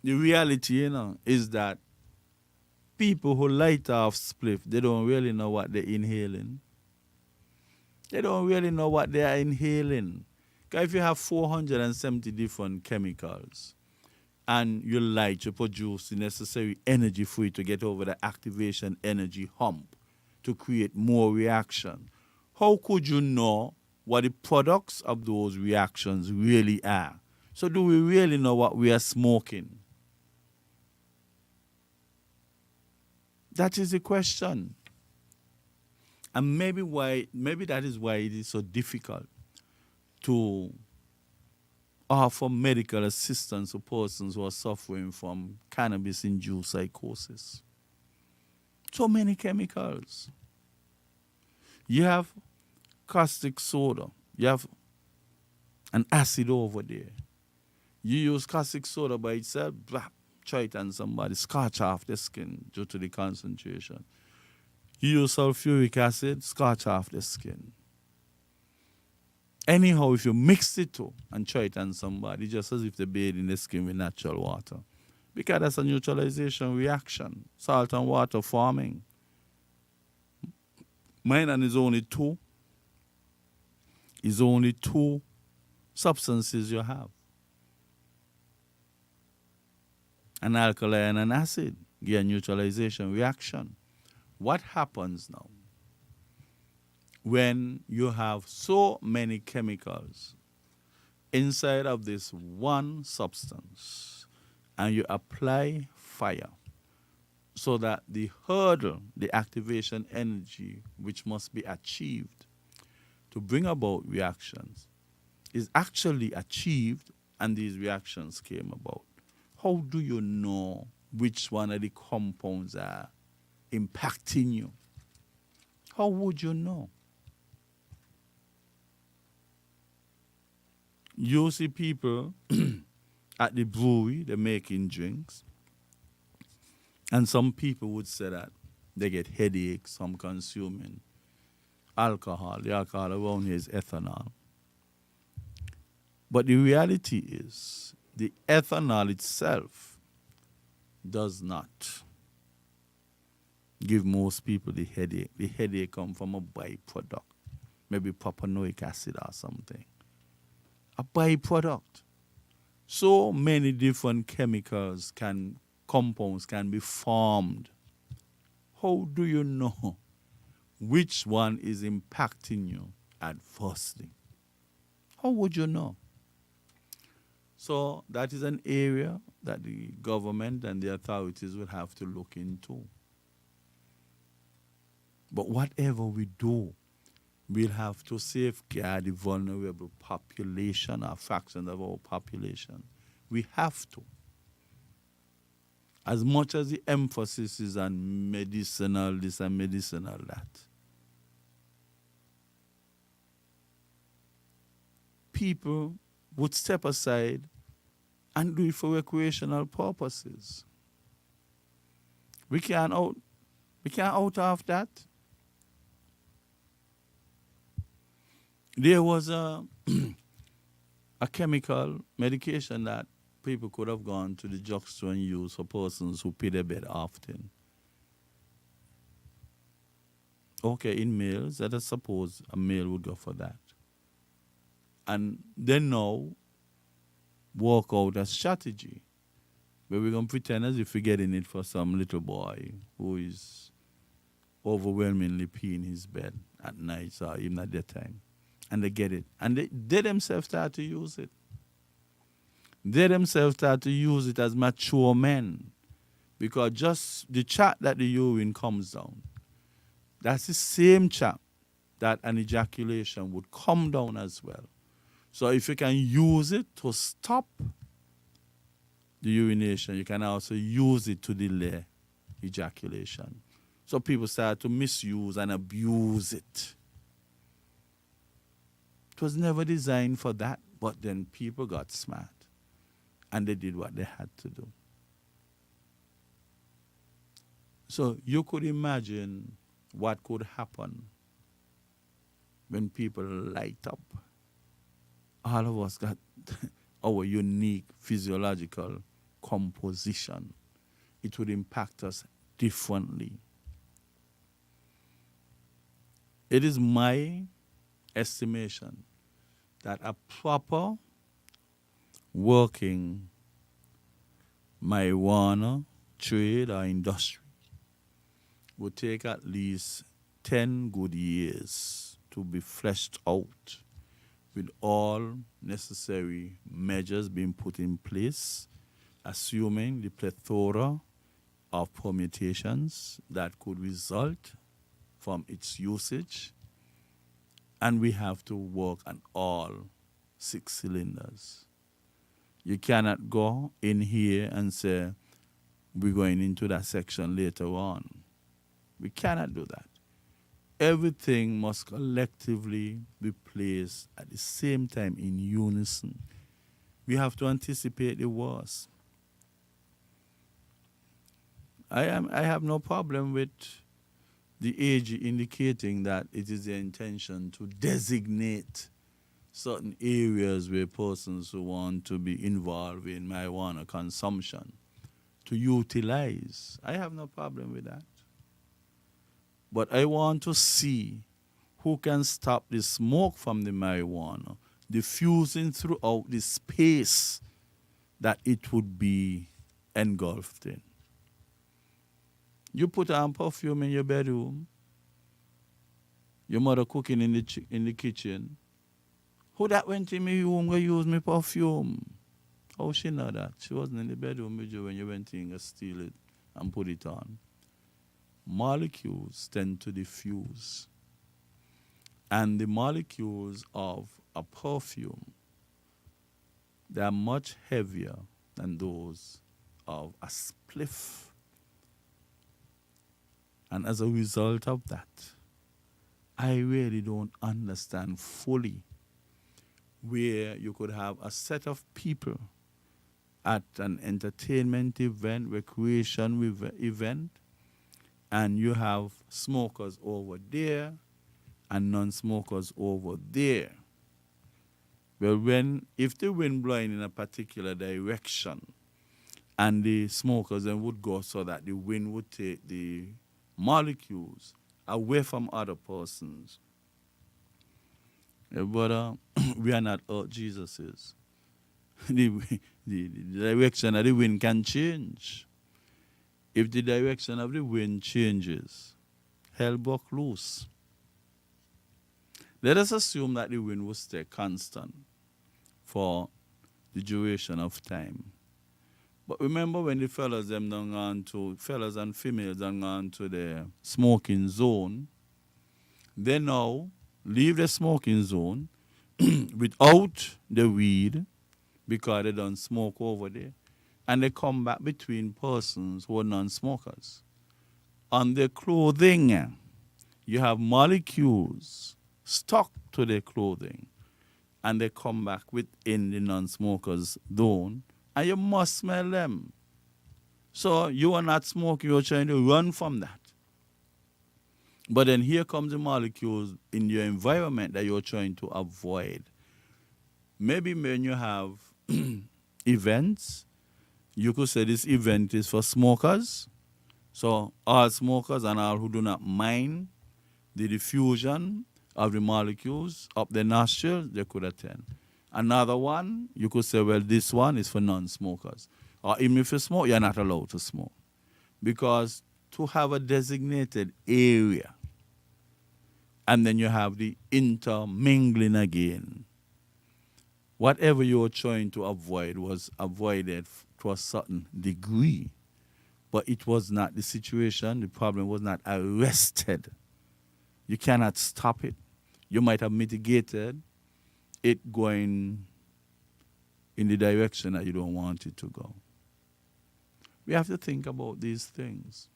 the reality, is that people who light off spliff, they don't really know what they're inhaling. They don't really know what they are inhaling. Because if you have 470 different chemicals and you light, you produce the necessary energy for it to get over the activation energy hump to create more reaction, how could you know what the products of those reactions really are? So do we really know what we are smoking? That is the question. And maybe that is why it is so difficult to offer medical assistance to persons who are suffering from cannabis-induced psychosis. So many chemicals. You have caustic soda. You have an acid over there. You use caustic soda by itself, try it on somebody, scratch off the skin due to the concentration. You use sulfuric acid, scratch off the skin. Anyhow, if you mix the two and try it on somebody, just as if they bathe in the skin with natural water. Because that's a neutralization reaction, salt and water forming. Mine and is only two. Is only two substances you have. An alkali and an acid give a neutralization reaction. What happens now when you have so many chemicals inside of this one substance and you apply fire so that the hurdle, the activation energy which must be achieved to bring about reactions is actually achieved and these reactions came about? How do you know which one of the compounds are impacting you? How would you know? You see people at the brewery, they're making drinks, and some people would say that they get headaches from consuming alcohol. The alcohol around here is ethanol. But the reality is, the ethanol itself does not give most people the headache. The headache comes from a byproduct, maybe propanoic acid or something. A byproduct. So many different compounds can be formed. How do you know which one is impacting you adversely? How would you know? So that is an area that the government and the authorities will have to look into. But whatever we do, we'll have to safeguard the vulnerable population, or fraction of our population. We have to. As much as the emphasis is on medicinal this and medicinal that, people would step aside and do it for recreational purposes. We can't out of that. There was a chemical medication that people could have gone to the drugstore and used for persons who pee their bed often. Okay, in males, let us suppose a male would go for that. And then now work out a strategy where we're going to pretend as if we're getting it for some little boy who is overwhelmingly peeing his bed at night or even at daytime. And they get it. And they themselves start to use it. They themselves start to use it as mature men. Because just the chat that the urine comes down, that's the same chat that an ejaculation would come down as well. So if you can use it to stop the urination, you can also use it to delay ejaculation. So people start to misuse and abuse it. It was never designed for that, but then people got smart and they did what they had to do. So you could imagine what could happen when people light up. All of us got our unique physiological composition. It would impact us differently. It is my estimation that a proper working marijuana trade or industry would take at least 10 good years to be fleshed out with all necessary measures being put in place, assuming the plethora of permutations that could result from its usage. And we have to work on all 6 cylinders. You cannot go in here and say, we're going into that section later on. We cannot do that. Everything must collectively be placed at the same time in unison. We have to anticipate the worst. I have no problem with the AG indicating that it is their intention to designate certain areas where persons who want to be involved in marijuana consumption to utilize. I have no problem with that. But I want to see who can stop the smoke from the marijuana diffusing throughout the space that it would be engulfed in. You put on perfume in your bedroom, your mother cooking in the kitchen. Who that went in my room go use my perfume? How she know that? She wasn't in the bedroom with you when you went in to steal it and put it on. Molecules tend to diffuse. And the molecules of a perfume, they are much heavier than those of a spliff. And as a result of that, I really don't understand fully where you could have a set of people at an entertainment event, recreation event, and you have smokers over there and non-smokers over there. Well, if the wind blowing in a particular direction and the smokers then would go so that the wind would take the molecules away from other persons. But we are not all Jesus is. The direction of the wind can change. If the direction of the wind changes, hell broke loose. Let us assume that the wind will stay constant for the duration of time. But remember when the fellas and females done gone to the smoking zone, they now leave the smoking zone without the weed because they don't smoke over there. And they come back between persons who are non-smokers. On their clothing, you have molecules stuck to their clothing. And they come back within the non-smokers' zone. And you must smell them. So you are not smoking, you're trying to run from that. But then here comes the molecules in your environment that you're trying to avoid. Maybe when you have events, you could say this event is for smokers. So all smokers and all who do not mind the diffusion of the molecules up the nostrils, they could attend. Another one, you could say, well, this one is for non-smokers. Or even if you smoke, you're not allowed to smoke. Because to have a designated area, and then you have the intermingling again, whatever you were trying to avoid was avoided to a certain degree. But it was not the situation. The problem was not arrested. You cannot stop it. You might have mitigated it going in the direction that you don't want it to go. We have to think about these things.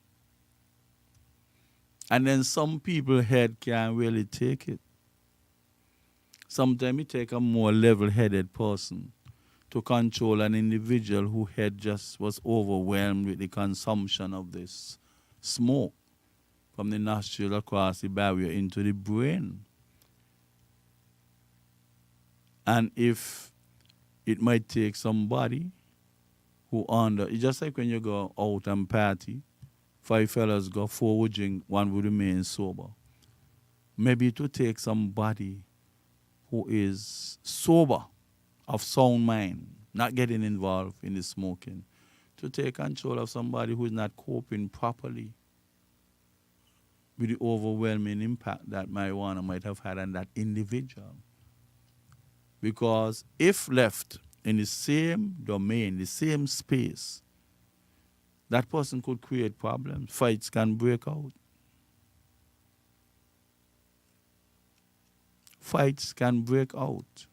And then some people's head can't really take it. Sometimes it takes a more level-headed person to control an individual whose head just was overwhelmed with the consumption of this smoke from the nostril across the barrier into the brain. And if it might take somebody who under. It's just like when you go out and party, 5 fellas go, 4 would drink, 1 would remain sober. Maybe to take somebody who is sober, of sound mind, not getting involved in the smoking, to take control of somebody who is not coping properly with the overwhelming impact that marijuana might have had on that individual. Because if left in the same domain, the same space, that person could create problems. Fights can break out. Fights can break out.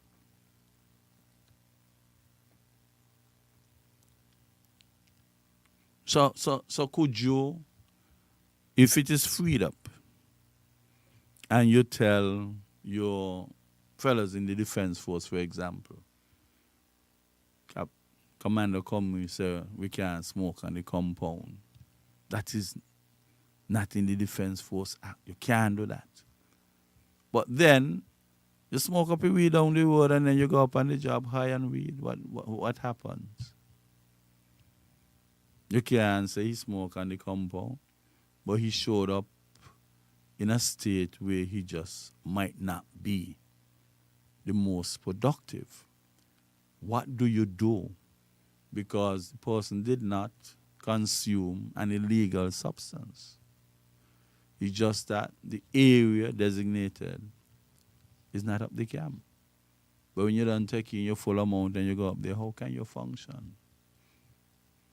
So could you, if it is freed up, and you tell your fellas in the defense force, for example, commander come, we say, we can't smoke on the compound. That is not in the Defense Force Act. You can't do that. But then, you smoke up a weed down the road and then you go up on the job high on weed. What happens? You can't say he smoked on the compound, but he showed up in a state where he just might not be the most productive. What do you do? Because the person did not consume an illegal substance. It's just that the area designated is not up the camp. But when you don't take in your full amount and you go up there, how can you function?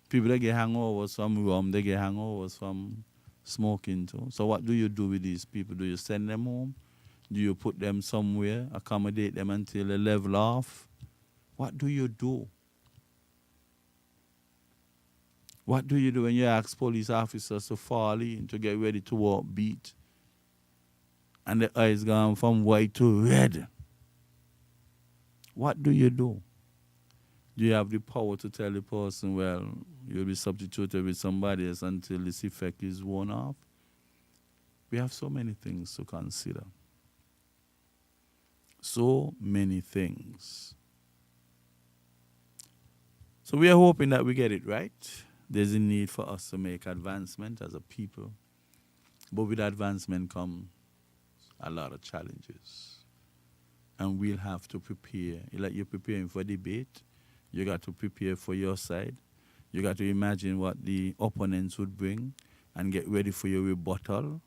People that get hangovers from rum, they get hangovers from smoking too. So what do you do with these people? Do you send them home? Do you put them somewhere, accommodate them until they level off? What do you do? What do you do when you ask police officers to fall in, to get ready to walk beat, and the eyes gone from white to red? What do you do? Do you have the power to tell the person, well, you'll be substituted with somebody else until this effect is worn off? We have so many things to consider. So many things. So we are hoping that we get it right. There's a need for us to make advancement as a people. But with advancement comes a lot of challenges. And we'll have to prepare. Like you're preparing for debate, you got to prepare for your side. You got to imagine what the opponents would bring and get ready for your rebuttal.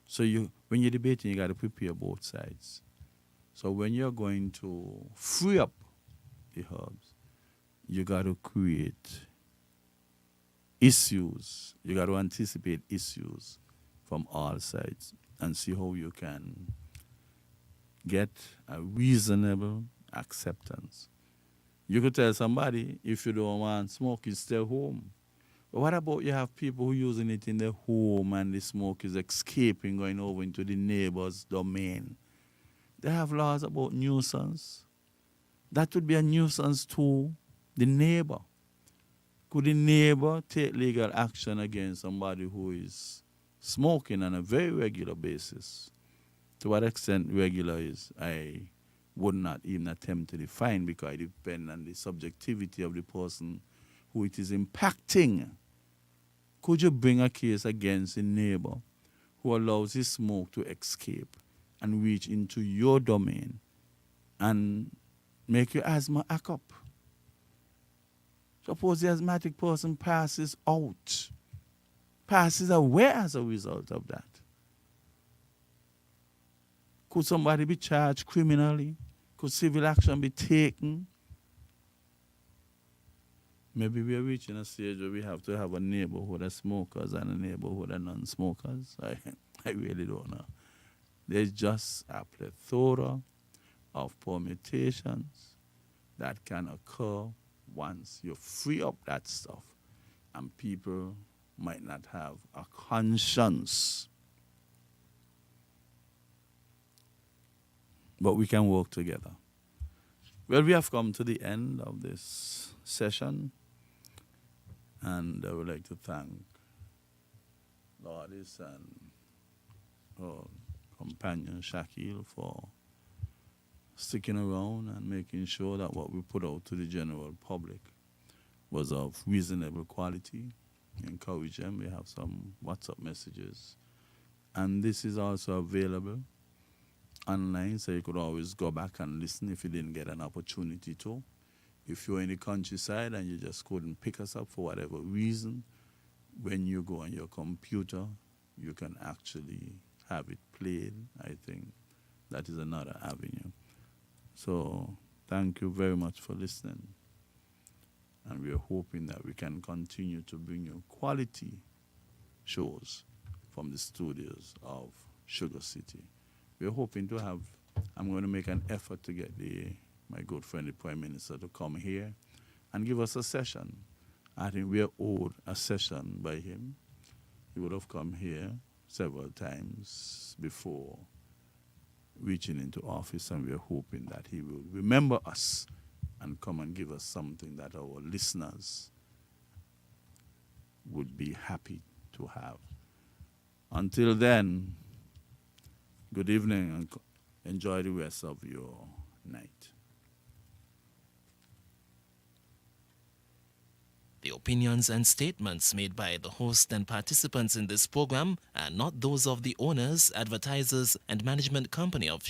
So when you're debating, you got to prepare both sides. So when you're going to free up the herbs, you got to create issues. You got to anticipate issues from all sides and see how you can get a reasonable acceptance. You could tell somebody, if you don't want smoke, you stay home. But what about you have people who are using it in their home and the smoke is escaping, going over into the neighbor's domain? They have laws about nuisance. That would be a nuisance to the neighbor. Could the neighbor take legal action against somebody who is smoking on a very regular basis? To what extent regular is, I would not even attempt to define, because it depends on the subjectivity of the person who it is impacting. Could you bring a case against a neighbor who allows his smoke to escape and reach into your domain and make your asthma act up? Suppose the asthmatic person passes out, passes away as a result of that. Could somebody be charged criminally? Could civil action be taken? Maybe we are reaching a stage where we have to have a neighborhood of smokers and a neighborhood of non-smokers. I really don't know. There's just a plethora of permutations that can occur once you free up that stuff, and people might not have a conscience. But we can work together. Well, we have come to the end of this session, and I would like to thank Lourdes and our companion Shakil for sticking around and making sure that what we put out to the general public was of reasonable quality. Encourage them. We have some WhatsApp messages. And this is also available online, so you could always go back and listen if you didn't get an opportunity to. If you're in the countryside and you just couldn't pick us up for whatever reason, when you go on your computer, you can actually have it played. I think that is another avenue. So thank you very much for listening. And we are hoping that we can continue to bring you quality shows from the studios of Sugar City. We're hoping to have, I'm going to make an effort to get my good friend, the Prime Minister, to come here and give us a session. I think we are owed a session by him. He would have come here several times before reaching into office, and we are hoping that he will remember us and come and give us something that our listeners would be happy to have. Until then, good evening and enjoy the rest of your night. The opinions and statements made by the host and participants in this program are not those of the owners, advertisers, and management company of